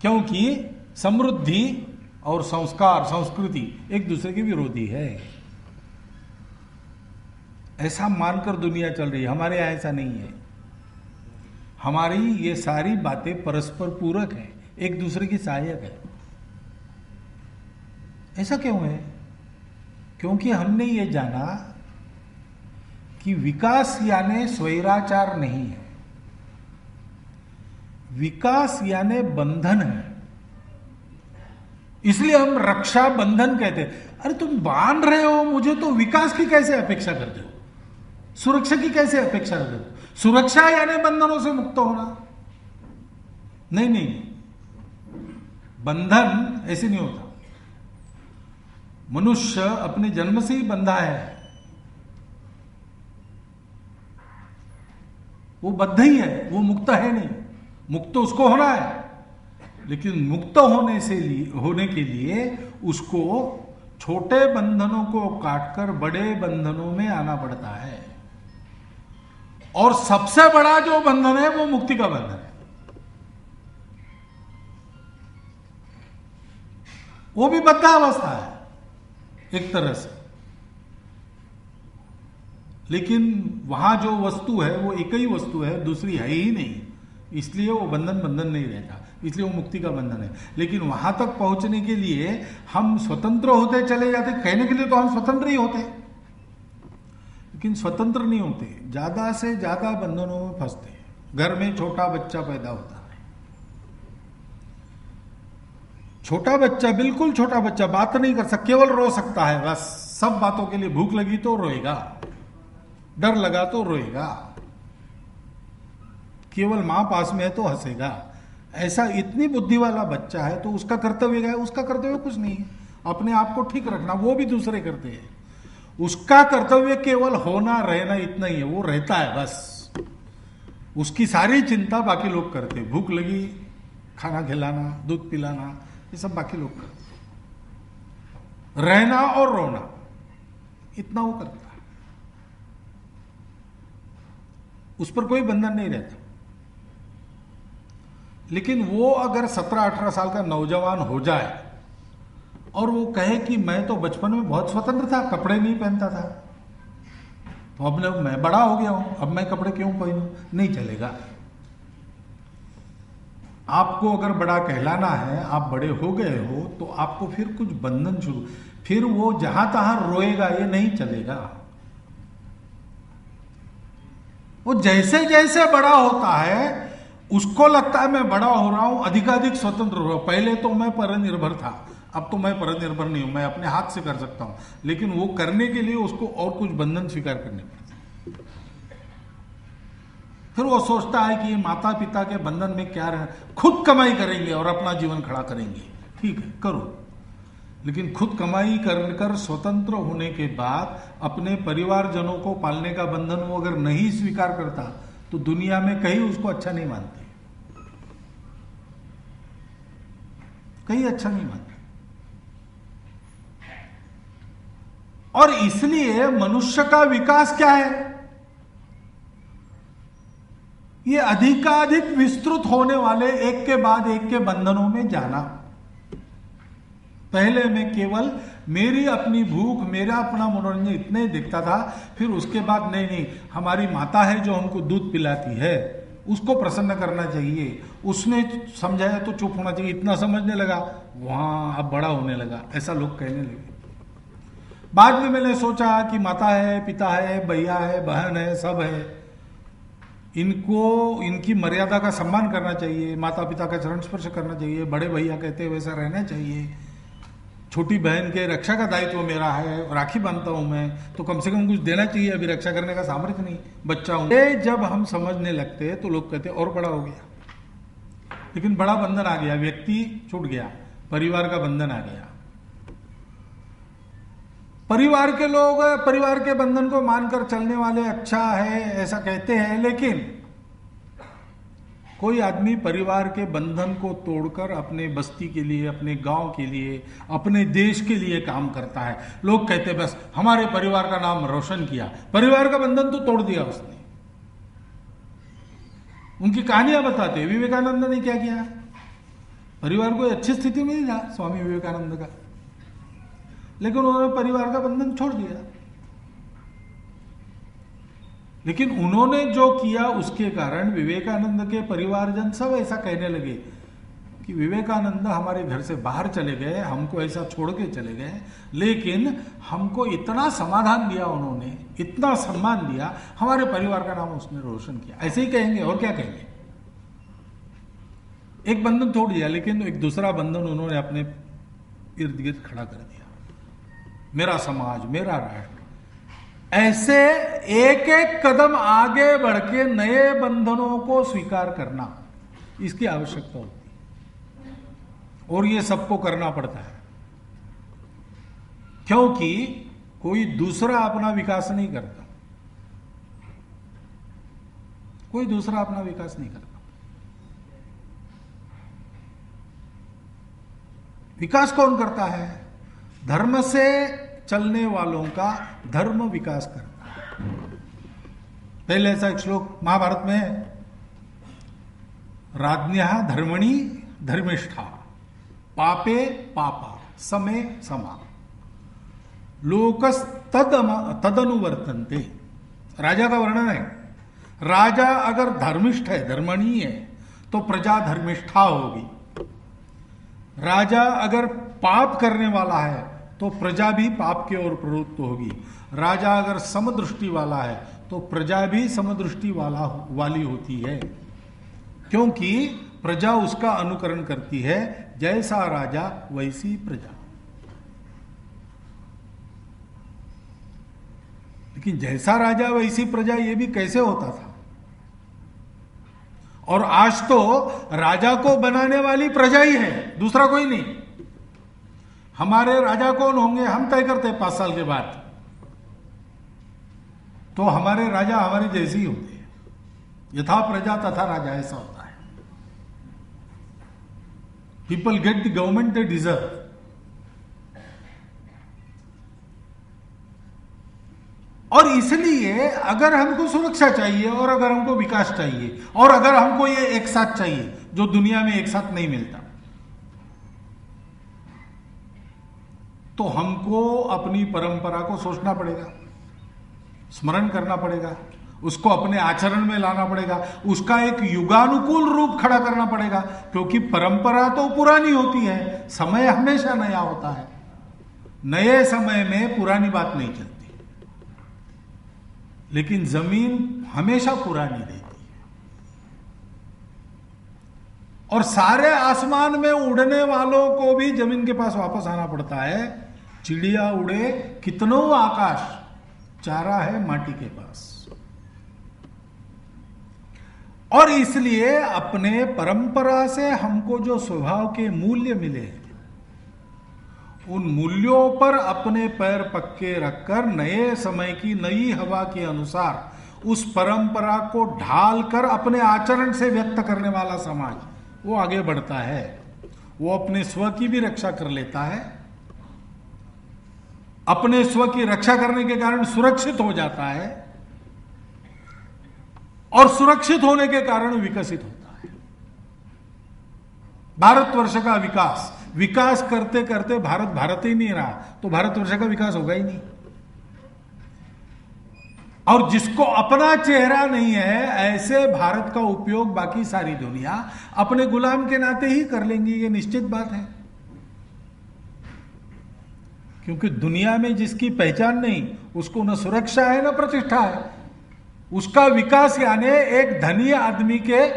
क्योंकि समृद्धि और संस्कार संस्कृति एक दूसरे के विरोधी है। ऐसा मानकर दुनिया चल रही है। हमारे यहां ऐसा नहीं है। हमारी ये सारी बातें परस्पर पूरक हैं, एक दूसरे की सहायक है। ऐसा क्यों है? क्योंकि हमने ये जाना कि विकास यानी स्वैराचार नहीं है, विकास यानी बंधन है। इसलिए हम रक्षा बंधन कहते हैं। अरे तुम बांध रहे हो मुझे, तो विकास की कैसे अपेक्षा करते हो, सुरक्षा की कैसे अपेक्षा करते हो? सुरक्षा यानी बंधनों से मुक्त होना? नहीं नहीं, बंधन ऐसे नहीं होता। मनुष्य अपने जन्म से ही बंधा है, वो बद्ध ही है, वो मुक्त है नहीं। मुक्त उसको होना है, लेकिन मुक्त होने के लिए उसको छोटे बंधनों को काटकर बड़े बंधनों में आना पड़ता है। और सबसे बड़ा जो बंधन है वो मुक्ति का बंधन है। वो भी बद्धावस्था है एक तरह से, लेकिन वहां जो वस्तु है वो एक ही वस्तु है, दूसरी है ही नहीं, इसलिए वो बंधन नहीं रहता, इसलिए वो मुक्ति का बंधन है। लेकिन वहां तक पहुंचने के लिए हम स्वतंत्र होते चले जाते। कहने के लिए तो हम स्वतंत्र ही होते, लेकिन स्वतंत्र नहीं होते, ज्यादा से ज्यादा बंधनों में फंसते हैं। घर में छोटा बच्चा पैदा होता है, छोटा बच्चा, बिल्कुल छोटा बच्चा, बात नहीं कर सकता, केवल रो सकता है बस। सब बातों के लिए, भूख लगी तो रोएगा, डर लगा तो रोएगा, केवल मां पास में है तो हंसेगा। ऐसा इतनी बुद्धि वाला बच्चा है, तो उसका कर्तव्य क्या है? उसका कर्तव्य कुछ नहीं है, अपने आप को ठीक रखना। वो भी दूसरे करते हैं। उसका कर्तव्य केवल होना रहना इतना ही है, वो रहता है बस। उसकी सारी चिंता बाकी लोग करते हैं। भूख लगी, खाना खिलाना, दूध पिलाना, ये सब बाकी लोग करते हैं। रहना और रोना, इतना वो करता है, उस पर कोई बंधन नहीं रहता। लेकिन वो अगर 17-18 साल का नौजवान हो जाए और वो कहे कि मैं तो बचपन में बहुत स्वतंत्र था, कपड़े नहीं पहनता था, तो अब मैं बड़ा हो गया हूं, अब मैं कपड़े क्यों पहनूं? नहीं चलेगा। आपको अगर बड़ा कहलाना है, आप बड़े हो गए हो, तो आपको फिर कुछ बंधन शुरू, फिर वो जहां तहां रोएगा, ये नहीं चलेगा। वो जैसे जैसे बड़ा होता है उसको लगता है मैं बड़ा हो रहा हूं, अधिकाधिक स्वतंत्र हो रहा हूं। पहले तो मैं परनिर्भर था, अब तो मैं परनिर्भर नहीं हूं, मैं अपने हाथ से कर सकता हूं। लेकिन वो करने के लिए उसको और कुछ बंधन स्वीकार करने पड़ते। फिर वो सोचता है कि माता पिता के बंधन में क्या रहे, खुद कमाई करेंगे और अपना जीवन खड़ा करेंगे। ठीक है, करो, लेकिन खुद कमाई कर स्वतंत्र होने के बाद अपने परिवारजनों को पालने का बंधन वो अगर नहीं स्वीकार करता तो दुनिया में कहीं उसको अच्छा नहीं मानते, कहीं अच्छा नहीं मानते। और इसलिए मनुष्य का विकास क्या है, ये अधिकाधिक विस्तृत होने वाले एक के बाद एक के बंधनों में जाना। पहले में केवल मेरी अपनी भूख, मेरा अपना मनोरंजन इतने ही दिखता था, फिर उसके बाद नहीं, हमारी माता है जो हमको दूध पिलाती है, उसको प्रसन्न करना चाहिए, उसने समझाया तो चुप होना चाहिए, इतना समझने लगा, वहां अब बड़ा होने लगा, ऐसा लोग कहने लगे। बाद में मैंने सोचा कि माता है, पिता है, भैया है, बहन है, सब है, इनको इनकी मर्यादा का सम्मान करना चाहिए, माता पिता का चरण स्पर्श करना चाहिए, बड़े भैया कहते हैं वैसा रहना चाहिए, छोटी बहन के रक्षा का दायित्व मेरा है, राखी बांधता हूं मैं, तो कम से कम कुछ देना चाहिए, अभी रक्षा करने का सामर्थ्य नहीं, बच्चा हूं। ये जब हम समझने लगते हैं तो लोग कहते हैं और बड़ा हो गया, लेकिन बड़ा बंधन आ गया, व्यक्ति छूट गया, परिवार का बंधन आ गया। परिवार के लोग परिवार के बंधन को मानकर चलने वाले अच्छा है ऐसा कहते हैं, लेकिन कोई आदमी परिवार के बंधन को तोड़कर अपने बस्ती के लिए, अपने गांव के लिए, अपने देश के लिए काम करता है। लोग कहते हैं बस हमारे परिवार का नाम रोशन किया, परिवार का बंधन तो तोड़ दिया उसने। उनकी कहानियां बताते हैं विवेकानंद ने क्या किया, परिवार को अच्छी स्थिति में नहीं था स्वामी विवेकानंद का, लेकिन उन्होंने परिवार का बंधन छोड़ दिया। लेकिन उन्होंने जो किया उसके कारण विवेकानंद के परिवारजन सब ऐसा कहने लगे कि विवेकानंद हमारे घर से बाहर चले गए, हमको ऐसा छोड़ के चले गए, लेकिन हमको इतना समाधान दिया उन्होंने, इतना सम्मान दिया, हमारे परिवार का नाम उसने रोशन किया। ऐसे ही कहेंगे और क्या कहेंगे। एक बंधन तोड़ दिया, लेकिन एक दूसरा बंधन उन्होंने अपने इर्द गिर्द खड़ा कर दिया, मेरा समाज, मेरा राष्ट्र। ऐसे एक एक कदम आगे बढ़ के नए बंधनों को स्वीकार करना, इसकी आवश्यकता होती है, और ये सबको करना पड़ता है, क्योंकि कोई दूसरा अपना विकास नहीं करता, कोई दूसरा अपना विकास नहीं करता। विकास कौन करता है? धर्म से चलने वालों का धर्म विकास करता है। पहले ऐसा एक श्लोक महाभारत में है, राज्ञः धर्मणि धर्मिष्ठा पापे पापा समे समा लोकस तदनुवर्तन्ते। राजा का वर्णन है, राजा अगर धर्मिष्ठ है, धर्मणि है, तो प्रजा धर्मिष्ठा होगी। राजा अगर पाप करने वाला है तो प्रजा भी पाप की ओर प्रवृत्त होगी। राजा अगर समदृष्टि वाला है तो प्रजा भी समदृष्टि वाली होती है, क्योंकि प्रजा उसका अनुकरण करती है, जैसा राजा वैसी प्रजा। लेकिन जैसा राजा वैसी प्रजा, ये भी कैसे होता था? और आज तो राजा को बनाने वाली प्रजा ही है, दूसरा कोई नहीं। हमारे राजा कौन होंगे हम तय करते हैं 5 साल के बाद, तो हमारे राजा हमारी जैसे ही होते हैं, यथा प्रजा तथा राजा, ऐसा होता है। People get the government they deserve. और इसलिए अगर हमको सुरक्षा चाहिए, और अगर हमको विकास चाहिए, और अगर हमको ये एक साथ चाहिए जो दुनिया में एक साथ नहीं मिलता, तो हमको अपनी परंपरा को सोचना पड़ेगा, स्मरण करना पड़ेगा, उसको अपने आचरण में लाना पड़ेगा, उसका एक युगानुकूल रूप खड़ा करना पड़ेगा, क्योंकि परंपरा तो पुरानी होती है, समय हमेशा नया होता है। नए समय में पुरानी बात नहीं चलती, लेकिन जमीन हमेशा पुरानी रहती है। और सारे आसमान में उड़ने वालों को भी जमीन के पास वापस आना पड़ता है। चिड़िया उड़े कितनों आकाश, चारा है माटी के पास। और इसलिए अपने परंपरा से हमको जो स्वभाव के मूल्य मिले, उन मूल्यों पर अपने पैर पक्के रखकर नए समय की नई हवा के अनुसार उस परंपरा को ढालकर अपने आचरण से व्यक्त करने वाला समाज वो आगे बढ़ता है। वो अपने स्व की भी रक्षा कर लेता है, अपने स्व की रक्षा करने के कारण सुरक्षित हो जाता है, और सुरक्षित होने के कारण विकसित होता है। भारतवर्ष का विकास करते करते भारत भारत ही नहीं रहा तो भारतवर्ष का विकास होगा ही नहीं। और जिसको अपना चेहरा नहीं है, ऐसे भारत का उपयोग बाकी सारी दुनिया अपने गुलाम के नाते ही कर लेंगी, ये निश्चित बात है। क्योंकि दुनिया में जिसकी पहचान नहीं, उसको न सुरक्षा है न प्रतिष्ठा है। उसका विकास यानी एक धनी आदमी के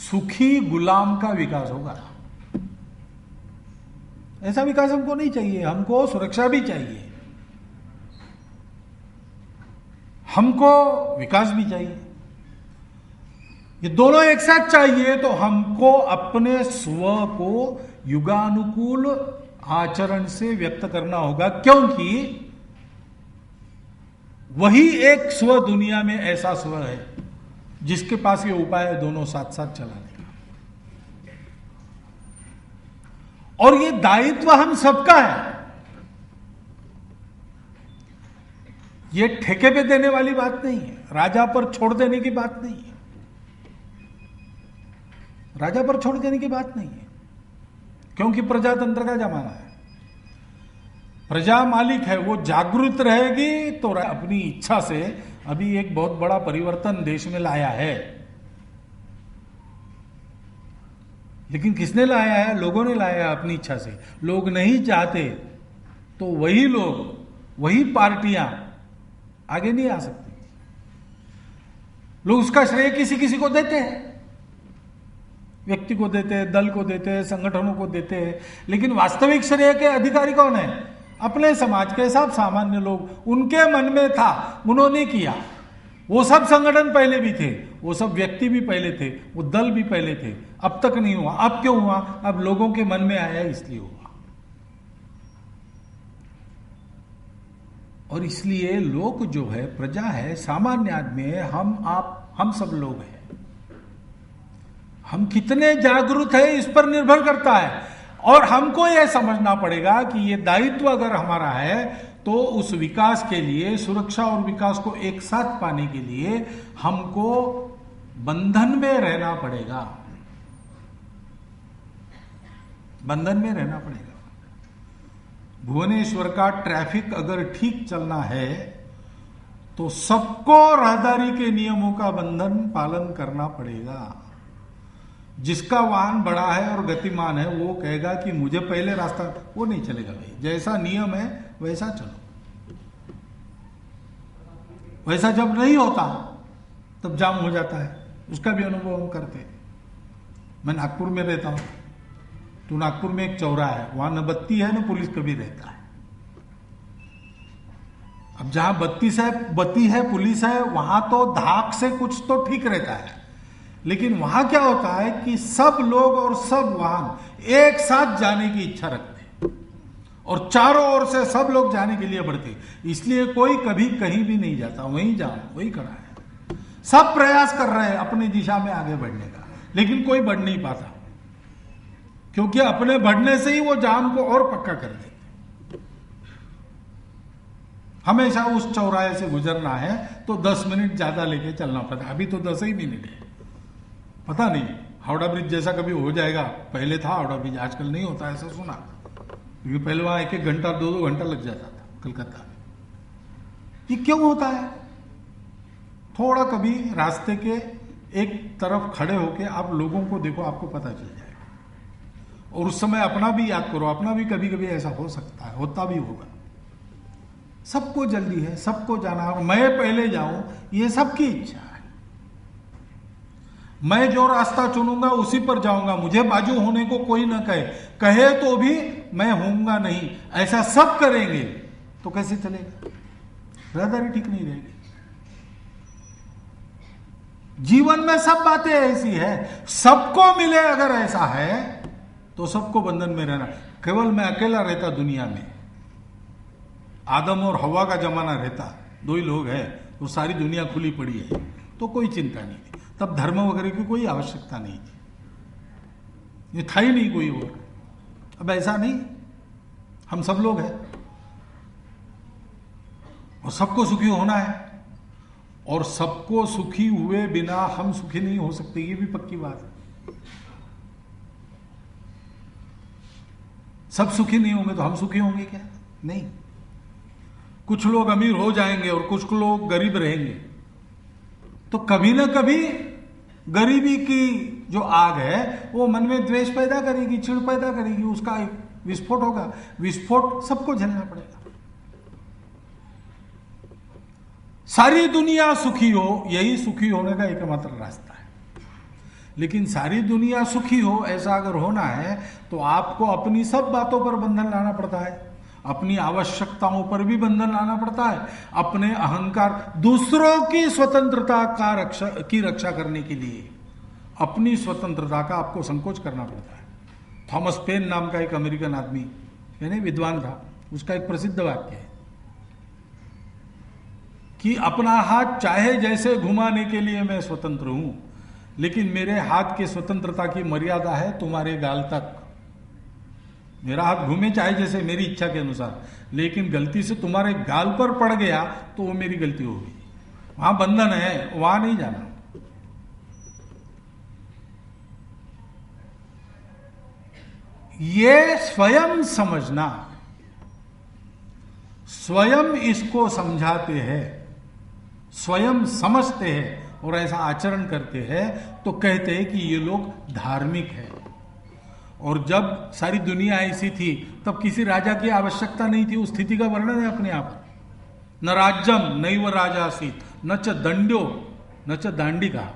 सुखी गुलाम का विकास होगा। ऐसा विकास हमको नहीं चाहिए। हमको सुरक्षा भी चाहिए, हमको विकास भी चाहिए। ये दोनों एक साथ चाहिए तो हमको अपने स्व को युगानुकूल आचरण से व्यक्त करना होगा, क्योंकि वही एक स्व दुनिया में ऐसा स्व है जिसके पास ये उपाय है दोनों साथ साथ चलाने का। और ये दायित्व हम सबका है। ये ठेके पे देने वाली बात नहीं है, राजा पर छोड़ देने की बात नहीं है। राजा पर छोड़ देने की बात नहीं है, क्योंकि प्रजातंत्र का जमाना है। प्रजा मालिक है, वो जागरूक रहेगी तो अपनी इच्छा से अभी एक बहुत बड़ा परिवर्तन देश में लाया है। लेकिन किसने लाया है? लोगों ने लाया है अपनी इच्छा से। लोग नहीं चाहते तो वही लोग, वही पार्टियां आगे नहीं आ सकती। लोग उसका श्रेय किसी किसी को देते हैं, व्यक्ति को देते हैं, दल को देते हैं, संगठनों को देते हैं, लेकिन वास्तविक श्रेय के अधिकारी कौन है? अपने समाज के सब सामान्य लोग। उनके मन में था, उन्होंने किया। वो सब संगठन पहले भी थे, वो सब व्यक्ति भी पहले थे, वो दल भी पहले थे। अब तक नहीं हुआ। अब क्यों हुआ? अब लोगों के मन में आया इसलिए हुआ। और इसलिए लोग जो है, प्रजा है, सामान्य आदमी है, हम सब लोग हैं। हम कितने जागरूक हैं इस पर निर्भर करता है। और हमको यह समझना पड़ेगा कि ये दायित्व अगर हमारा है तो उस विकास के लिए, सुरक्षा और विकास को एक साथ पाने के लिए हमको बंधन में रहना पड़ेगा। बंधन में रहना पड़ेगा। भुवनेश्वर का ट्रैफिक अगर ठीक चलना है तो सबको राहदारी के नियमों का बंधन पालन करना पड़ेगा। जिसका वाहन बड़ा है और गतिमान है वो कहेगा कि मुझे पहले रास्ता, वो नहीं चलेगा भाई। जैसा नियम है वैसा चलो। वैसा जब नहीं होता तब जाम हो जाता है। उसका भी अनुभव हम करते हैं। मैं नागपुर में रहता हूं, तो नागपुर में एक चौराहा है, वहां न बत्ती है न पुलिस कभी रहता है। अब जहां बत्ती है पुलिस है, वहां तो धाक से कुछ तो ठीक रहता है। लेकिन वहां क्या होता है कि सब लोग और सब वाहन एक साथ जाने की इच्छा रखते हैं और चारों ओर से सब लोग जाने के लिए बढ़ते हैं। इसलिए कोई कभी कहीं भी नहीं जाता, वहीं जाओ, वहीं खड़ा है। सब प्रयास कर रहे हैं अपनी दिशा में आगे बढ़ने का, लेकिन कोई बढ़ नहीं पाता, क्योंकि अपने बढ़ने से ही वो जाम को और पक्का कर देते। हमेशा उस चौराहे से गुजरना है तो 10 मिनट ज्यादा लेके चलना पड़ता है। अभी तो 10 ही मिनट है। पता नहीं हावड़ा ब्रिज जैसा कभी हो जाएगा। पहले था हावड़ा ब्रिज, आजकल नहीं होता, ऐसा सुना। क्योंकि पहले वहां 1-1 घंटा 2-2 घंटा लग जाता था कलकत्ता में। ये क्यों होता है? थोड़ा कभी रास्ते के एक तरफ खड़े होके आप लोगों को देखो, आपको पता चल जाएगा। और उस समय अपना भी याद करो, अपना भी कभी कभी ऐसा हो सकता है, होता भी होगा। सबको जल्दी है, सबको जाना है, मैं पहले जाऊं, ये सबकी इच्छा है। मैं जो रास्ता चुनूंगा उसी पर जाऊंगा, मुझे बाजू होने को कोई ना कहे तो भी मैं होऊंगा नहीं। ऐसा सब करेंगे तो कैसे चलेगा? राहदारी ठीक नहीं रहेगी। जीवन में सब बातें ऐसी है, सबको मिले अगर ऐसा है तो सबको बंधन में रहना। केवल मैं अकेला रहता दुनिया में, आदम और हवा का जमाना रहता, 2 ही लोग हैं, तो सारी दुनिया खुली पड़ी है, तो कोई चिंता नहीं थी, तब धर्म वगैरह की कोई आवश्यकता नहीं थी, ये था ही नहीं कोई और। अब ऐसा नहीं, हम सब लोग हैं और सबको सुखी होना है, और सबको सुखी हुए बिना हम सुखी नहीं हो सकते, ये भी पक्की बात है। सब सुखी नहीं होंगे तो हम सुखी होंगे क्या? नहीं। कुछ लोग अमीर हो जाएंगे और कुछ लोग गरीब रहेंगे, तो कभी ना कभी गरीबी की जो आग है वो मन में द्वेष पैदा करेगी, चिढ़ पैदा करेगी, उसका एक विस्फोट होगा, विस्फोट सबको झेलना पड़ेगा। सारी दुनिया सुखी हो, यही सुखी होने का एकमात्र रास्ता है। लेकिन सारी दुनिया सुखी हो ऐसा अगर होना है तो आपको अपनी सब बातों पर बंधन लाना पड़ता है, अपनी आवश्यकताओं पर भी बंधन लाना पड़ता है, अपने अहंकार, दूसरों की स्वतंत्रता की रक्षा करने के लिए अपनी स्वतंत्रता का आपको संकोच करना पड़ता है। थॉमस पेन नाम का एक अमेरिकन आदमी, यानी विद्वान था, उसका एक प्रसिद्ध वाक्य है कि अपना हाथ चाहे जैसे घुमाने के लिए मैं स्वतंत्र हूं, लेकिन मेरे हाथ की स्वतंत्रता की मर्यादा है तुम्हारे गाल तक। मेरा हाथ घूमे चाहे जैसे मेरी इच्छा के अनुसार, लेकिन गलती से तुम्हारे गाल पर पड़ गया तो वो मेरी गलती होगी, वहां बंधन है, वहां नहीं जाना। ये स्वयं समझना, स्वयं इसको समझाते हैं, स्वयं समझते हैं और ऐसा आचरण करते हैं तो कहते हैं कि ये लोग धार्मिक है। और जब सारी दुनिया ऐसी थी तब किसी राजा की आवश्यकता नहीं थी, उस स्थिति का वर्णन है अपने आप। न राज्यम नैव राजासीत न च दंड्यो न च दांडिका।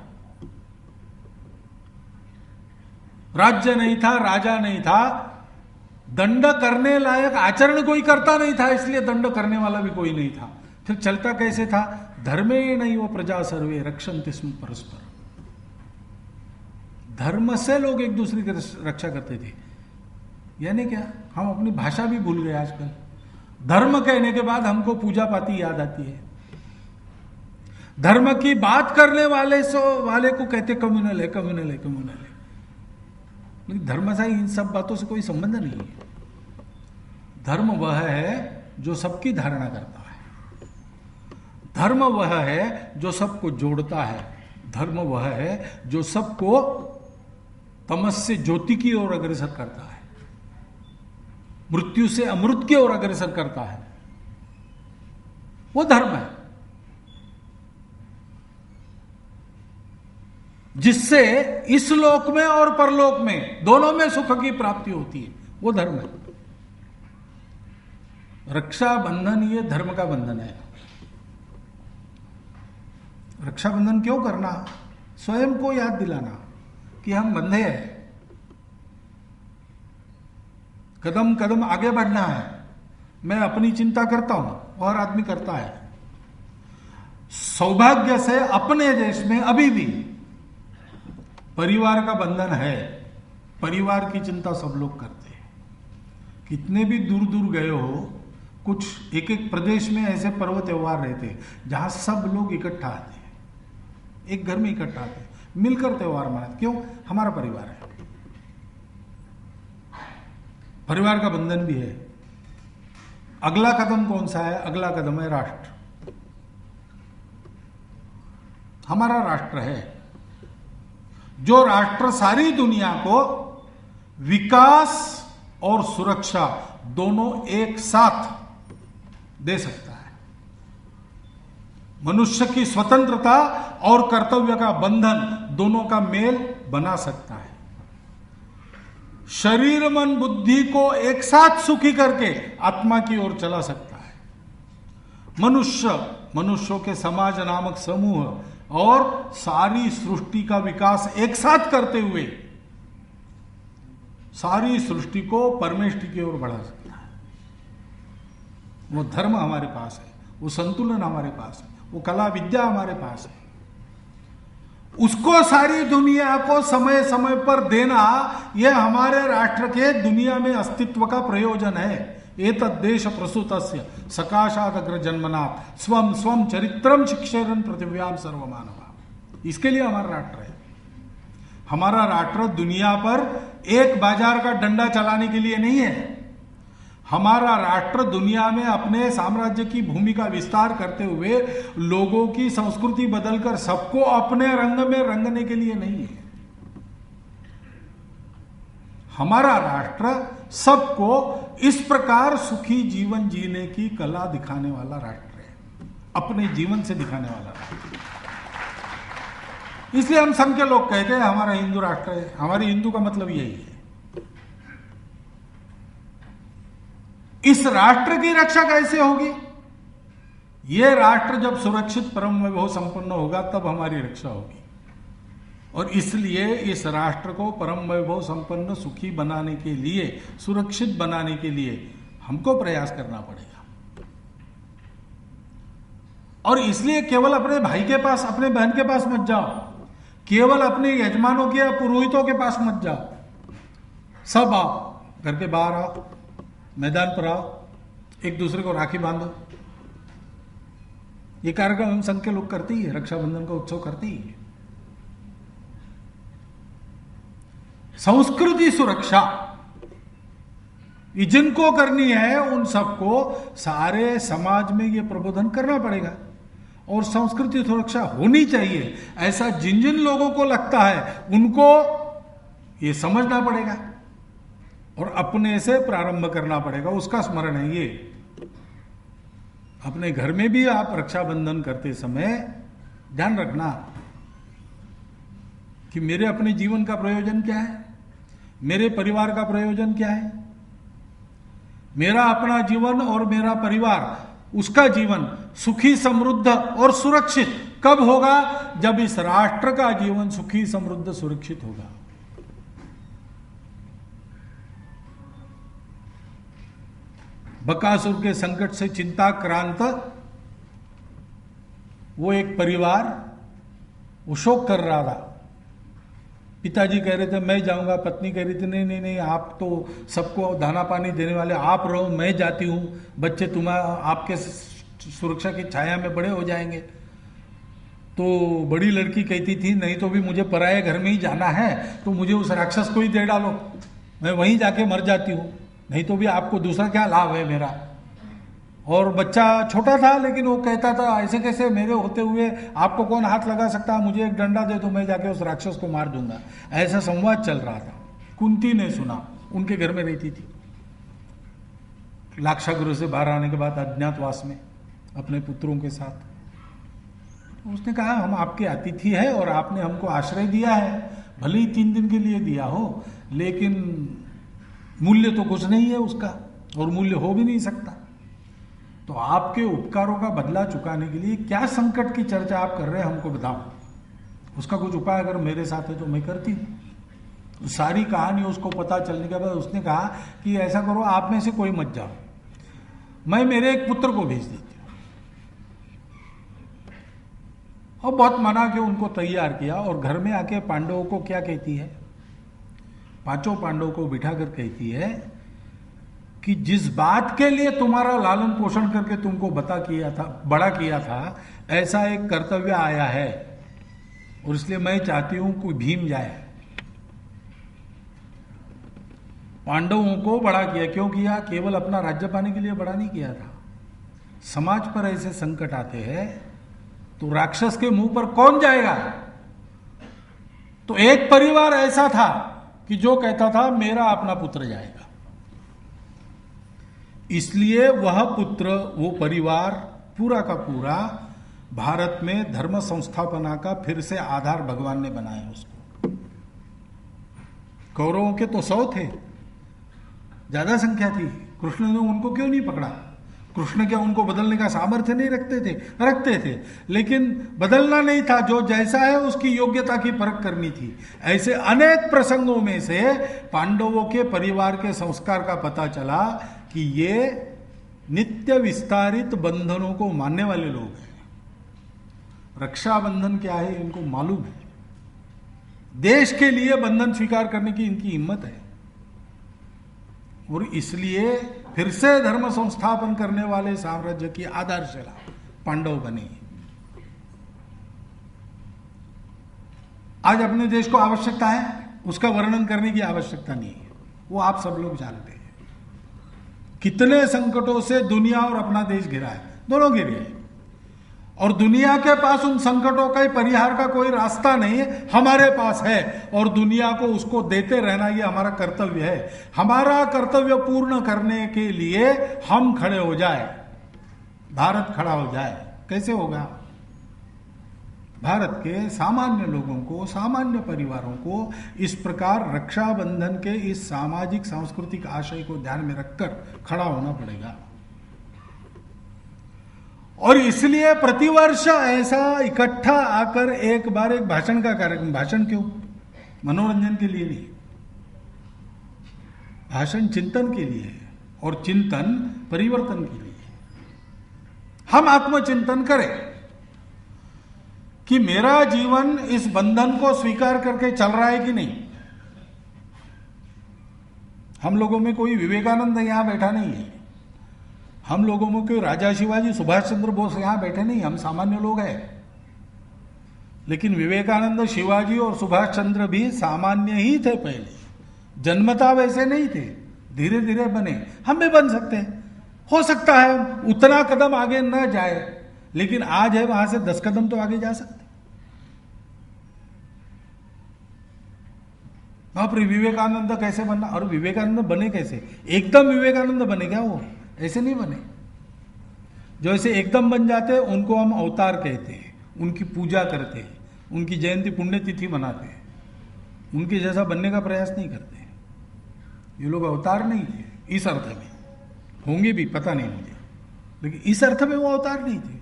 राज्य नहीं था, राजा नहीं था, दंड करने लायक आचरण कोई करता नहीं था, इसलिए दंड करने वाला भी कोई नहीं था। फिर चलता कैसे था? धर्मे नहीं वो प्रजा सर्वे रक्षन्ति स्म परस्पर। धर्म से लोग एक दूसरे की रक्षा करते थे। यानी क्या? हम अपनी भाषा भी भूल गए आजकल। धर्म कहने के बाद हमको पूजा पाती याद आती है। धर्म की बात करने वाले को कहते कम्युनल है, कम्युनल है, कम्युनल है। लेकिन धर्म से इन सब बातों से कोई संबंध नहीं है। धर्म वह है जो सबकी धारणा करता है, धर्म वह है जो सबको जोड़ता है, धर्म वह है जो सबको तमस से ज्योति की ओर अग्रसर करता है, मृत्यु से अमृत की ओर अग्रसर करता है, वो धर्म है। जिससे इस लोक में और परलोक में दोनों में सुख की प्राप्ति होती है, वो धर्म है। रक्षाबंधन ये धर्म का बंधन है। रक्षाबंधन क्यों करना? स्वयं को याद दिलाना कि हम बंधे हैं, कदम कदम आगे बढ़ना है। मैं अपनी चिंता करता हूं, और आदमी करता है। सौभाग्य से अपने देश में अभी भी परिवार का बंधन है। परिवार की चिंता सब लोग करते हैं। कितने भी दूर दूर गए हो, कुछ एक एक प्रदेश में ऐसे पर्व त्योहार रहते हैं जहां सब लोग इकट्ठा आते हैं, एक घर में इकट्ठा आते हैं, मिलकर त्योहार मनाते। क्यों? हमारा परिवार है, परिवार का बंधन भी है। अगला कदम कौन सा है? अगला कदम है राष्ट्र। हमारा राष्ट्र है, जो राष्ट्र सारी दुनिया को विकास और सुरक्षा दोनों एक साथ दे सकता है। मनुष्य की स्वतंत्रता और कर्तव्य का बंधन दोनों का मेल बना सकता है। शरीर मन बुद्धि को एक साथ सुखी करके आत्मा की ओर चला सकता है। मनुष्यों के समाज नामक समूह और सारी सृष्टि का विकास एक साथ करते हुए सारी सृष्टि को परमेष्टि की ओर बढ़ा सकता है। वो धर्म हमारे पास है, वो संतुलन हमारे पास है, वो कला विद्या हमारे पास है। उसको सारी दुनिया को समय समय पर देना, यह हमारे राष्ट्र के दुनिया में अस्तित्व का प्रयोजन है। एतद् देश प्रसूतस्य सकाशात् अग्र जन्मनात् स्वम स्वम चरित्रम शिक्षेरन पृथिव्याम सर्वमानवा। इसके लिए हमारा राष्ट्र है। हमारा राष्ट्र दुनिया पर एक बाजार का डंडा चलाने के लिए नहीं है। हमारा राष्ट्र दुनिया में अपने साम्राज्य की भूमि का विस्तार करते हुए लोगों की संस्कृति बदलकर सबको अपने रंग में रंगने के लिए नहीं है। हमारा राष्ट्र सबको इस प्रकार सुखी जीवन जीने की कला दिखाने वाला राष्ट्र है, अपने जीवन से दिखाने वाला राष्ट्र। इसलिए हम संघ के लोग कहते हैं हमारा हिंदू राष्ट्र है। हमारी हिंदू का मतलब यही है। इस राष्ट्र की रक्षा कैसे होगी? यह राष्ट्र जब सुरक्षित परम वैभव संपन्न होगा तब हमारी रक्षा होगी। और इसलिए इस राष्ट्र को परम वैभव संपन्न सुखी बनाने के लिए, सुरक्षित बनाने के लिए हमको प्रयास करना पड़ेगा। और इसलिए केवल अपने भाई के पास, अपने बहन के पास मत जाओ, केवल अपने यजमानों के या पुरोहितों के पास मत जाओ। सब आओ, घर के बाहर आओ, मैदान पर आओ, एक दूसरे को राखी बांधो। ये कार्यक्रम हम संघ के लोग करते ही है, रक्षाबंधन का उत्सव करते ही है। संस्कृति सुरक्षा ये जिनको करनी है उन सबको सारे समाज में ये प्रबोधन करना पड़ेगा। और संस्कृति सुरक्षा होनी चाहिए, ऐसा जिन जिन लोगों को लगता है उनको ये समझना पड़ेगा और अपने से प्रारंभ करना पड़ेगा। उसका स्मरण है ये। अपने घर में भी आप रक्षाबंधन करते समय ध्यान रखना कि मेरे अपने जीवन का प्रयोजन क्या है, मेरे परिवार का प्रयोजन क्या है। मेरा अपना जीवन और मेरा परिवार, उसका जीवन सुखी समृद्ध और सुरक्षित कब होगा? जब इस राष्ट्र का जीवन सुखी समृद्ध सुरक्षित होगा। बकासुर के संकट से चिंताक्रांत वो एक परिवार वो शोक कर रहा था। पिताजी कह रहे थे मैं जाऊंगा, पत्नी कह रही थी नहीं नहीं नहीं, आप तो सबको दाना पानी देने वाले आप रहो, मैं जाती हूं, बच्चे आपके सुरक्षा की छाया में बड़े हो जाएंगे। तो बड़ी लड़की कहती थी नहीं तो भी मुझे पराये घर में ही जाना है, तो मुझे उस राक्षस को ही दे डालो, मैं वहीं जाके मर जाती हूं, नहीं तो भी आपको दूसरा क्या लाभ है मेरा। और बच्चा छोटा था लेकिन वो कहता था ऐसे कैसे, मेरे होते हुए आपको कौन हाथ लगा सकता है, मुझे एक डंडा दे तो मैं जाके उस राक्षस को मार दूंगा। ऐसा संवाद चल रहा था। कुंती ने सुना, उनके घर में रहती थी। लाक्षागृह से बाहर आने के बाद अज्ञातवास में अपने पुत्रों के साथ उसने कहा हम आपके अतिथि हैं और आपने हमको आश्रय दिया है, भले ही 3 दिन के लिए दिया हो, लेकिन मूल्य तो कुछ नहीं है उसका और मूल्य हो भी नहीं सकता। तो आपके उपकारों का बदला चुकाने के लिए क्या संकट की चर्चा आप कर रहे हैं हमको बताओ, उसका कुछ उपाय अगर मेरे साथ है तो मैं करती हूँ। तो सारी कहानी उसको पता चलने के बाद उसने कहा कि ऐसा करो आप में से कोई मत जाओ, मैं मेरे एक पुत्र को भेज देती हूँ। और बहुत मना के उनको तैयार किया और घर में आके पांडवों को क्या कहती है, 5 पांडवों को बिठाकर कहती है कि जिस बात के लिए तुम्हारा लालन पोषण करके तुमको बड़ा किया था, ऐसा एक कर्तव्य आया है और इसलिए मैं चाहती हूं कोई भीम जाए। पांडवों को बड़ा किया, क्यों किया? केवल अपना राज्य पाने के लिए बड़ा नहीं किया था। समाज पर ऐसे संकट आते हैं तो राक्षस के मुंह पर कौन जाएगा? तो एक परिवार ऐसा था कि जो कहता था मेरा अपना पुत्र जाएगा, इसलिए वह पुत्र, वो परिवार पूरा का पूरा भारत में धर्म संस्थापना का फिर से आधार भगवान ने बनाया उसको। कौरवों के तो 100 थे, ज्यादा संख्या थी, कृष्ण ने उनको क्यों नहीं पकड़ा? कृष्ण क्या उनको बदलने का सामर्थ्य नहीं रखते थे, लेकिन बदलना नहीं था, जो जैसा है उसकी योग्यता की परख करनी थी। ऐसे अनेक प्रसंगों में से पांडवों के परिवार के संस्कार का पता चला कि ये नित्य विस्तारित बंधनों को मानने वाले लोग हैं। रक्षाबंधन क्या है इनको मालूम है। देश के लिए बंधन स्वीकार करने की इनकी हिम्मत है। और इसलिए फिर से धर्म संस्थापन करने वाले साम्राज्य की आधारशिला पांडव बने। आज अपने देश को आवश्यकता है, उसका वर्णन करने की आवश्यकता नहीं है, वो आप सब लोग जानते हैं। कितने संकटों से दुनिया और अपना देश घिरा है, दोनों घिरे हैं, और दुनिया के पास उन संकटों का परिहार का कोई रास्ता नहीं है, हमारे पास है, और दुनिया को उसको देते रहना ये हमारा कर्तव्य है। हमारा कर्तव्य पूर्ण करने के लिए हम खड़े हो जाए, भारत खड़ा हो जाए। कैसे होगा? भारत के सामान्य लोगों को, सामान्य परिवारों को इस प्रकार रक्षाबंधन के इस सामाजिक सांस्कृतिक आशय को ध्यान में रखकर खड़ा होना पड़ेगा। और इसलिए प्रतिवर्ष ऐसा इकट्ठा आकर एक बार एक भाषण का कार्यक्रम, भाषण क्यों? मनोरंजन के लिए नहीं, भाषण चिंतन के लिए है, और चिंतन परिवर्तन के लिए। हम आत्मचिंतन करें कि मेरा जीवन इस बंधन को स्वीकार करके चल रहा है कि नहीं। हम लोगों में कोई विवेकानंद यहां बैठा नहीं है, हम लोगों में कोई राजा शिवाजी, सुभाष चंद्र बोस यहां बैठे नहीं, हम सामान्य लोग हैं। लेकिन विवेकानंद, शिवाजी और सुभाष चंद्र भी सामान्य ही थे पहले, जन्मता वैसे नहीं थे, धीरे धीरे बने। हम भी बन सकते हैं, हो सकता है उतना कदम आगे न जाए, लेकिन आज है वहां से 10 कदम तो आगे जा सकते। बाप रे, विवेकानंद कैसे बनना? और विवेकानंद बने कैसे? एकदम विवेकानंद बने क्या? वो ऐसे नहीं बने। जो ऐसे एकदम बन जाते हैं उनको हम अवतार कहते हैं, उनकी पूजा करते हैं, उनकी जयंती पुण्यतिथि मनाते हैं, उनके जैसा बनने का प्रयास नहीं करते। ये लोग अवतार नहीं थे इस अर्थ में, होंगे भी पता नहीं मुझे, लेकिन इस अर्थ में वो अवतार नहीं थे।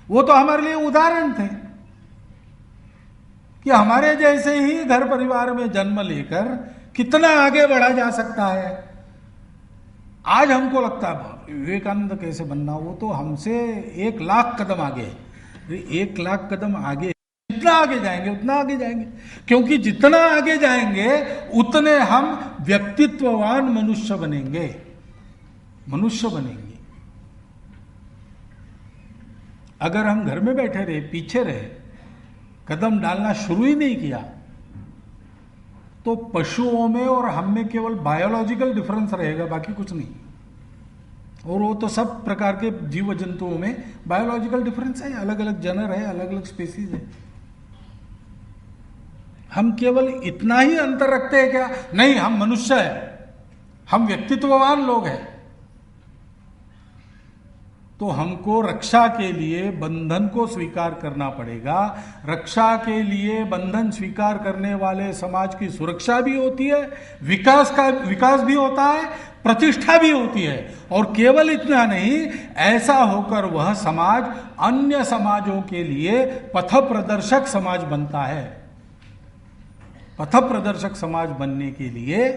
वो तो हमारे लिए उदाहरण थे कि हमारे जैसे ही घर परिवार में जन्म लेकर कितना आगे बढ़ा जा सकता है। आज हमको लगता है विवेकानंद कैसे बनना, वो तो हमसे 1 लाख कदम आगे है। 1 लाख कदम आगे, जितना आगे जाएंगे उतना आगे जाएंगे, क्योंकि जितना आगे जाएंगे उतने हम व्यक्तित्ववान मनुष्य बनेंगे, मनुष्य बनेंगे। अगर हम घर में बैठे रहे, पीछे रहे, कदम डालना शुरू ही नहीं किया, तो पशुओं में और हम में केवल बायोलॉजिकल डिफरेंस रहेगा, बाकी कुछ नहीं। और वो तो सब प्रकार के जीव जंतुओं में बायोलॉजिकल डिफरेंस है, अलग अलग जनर है, अलग अलग स्पीसीज है। हम केवल इतना ही अंतर रखते हैं क्या? नहीं, हम मनुष्य हैं, हम व्यक्तित्ववान लोग हैं। तो हमको रक्षा के लिए बंधन को स्वीकार करना पड़ेगा। रक्षा के लिए बंधन स्वीकार करने वाले समाज की सुरक्षा भी होती है, विकास भी होता है, प्रतिष्ठा भी होती है। और केवल इतना नहीं, ऐसा होकर वह समाज अन्य समाजों के लिए पथ प्रदर्शक समाज बनता है। पथ प्रदर्शक समाज बनने के लिए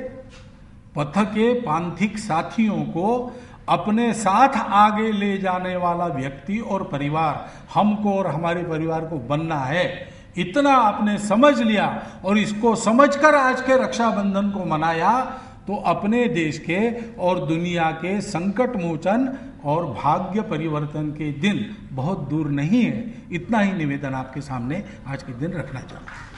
पथ के पांथिक साथियों को अपने साथ आगे ले जाने वाला व्यक्ति और परिवार, हमको और हमारे परिवार को बनना है। इतना आपने समझ लिया और इसको समझकर आज के रक्षाबंधन को मनाया, तो अपने देश के और दुनिया के संकट मोचन और भाग्य परिवर्तन के दिन बहुत दूर नहीं है। इतना ही निवेदन आपके सामने आज के दिन रखना चाहता हूं।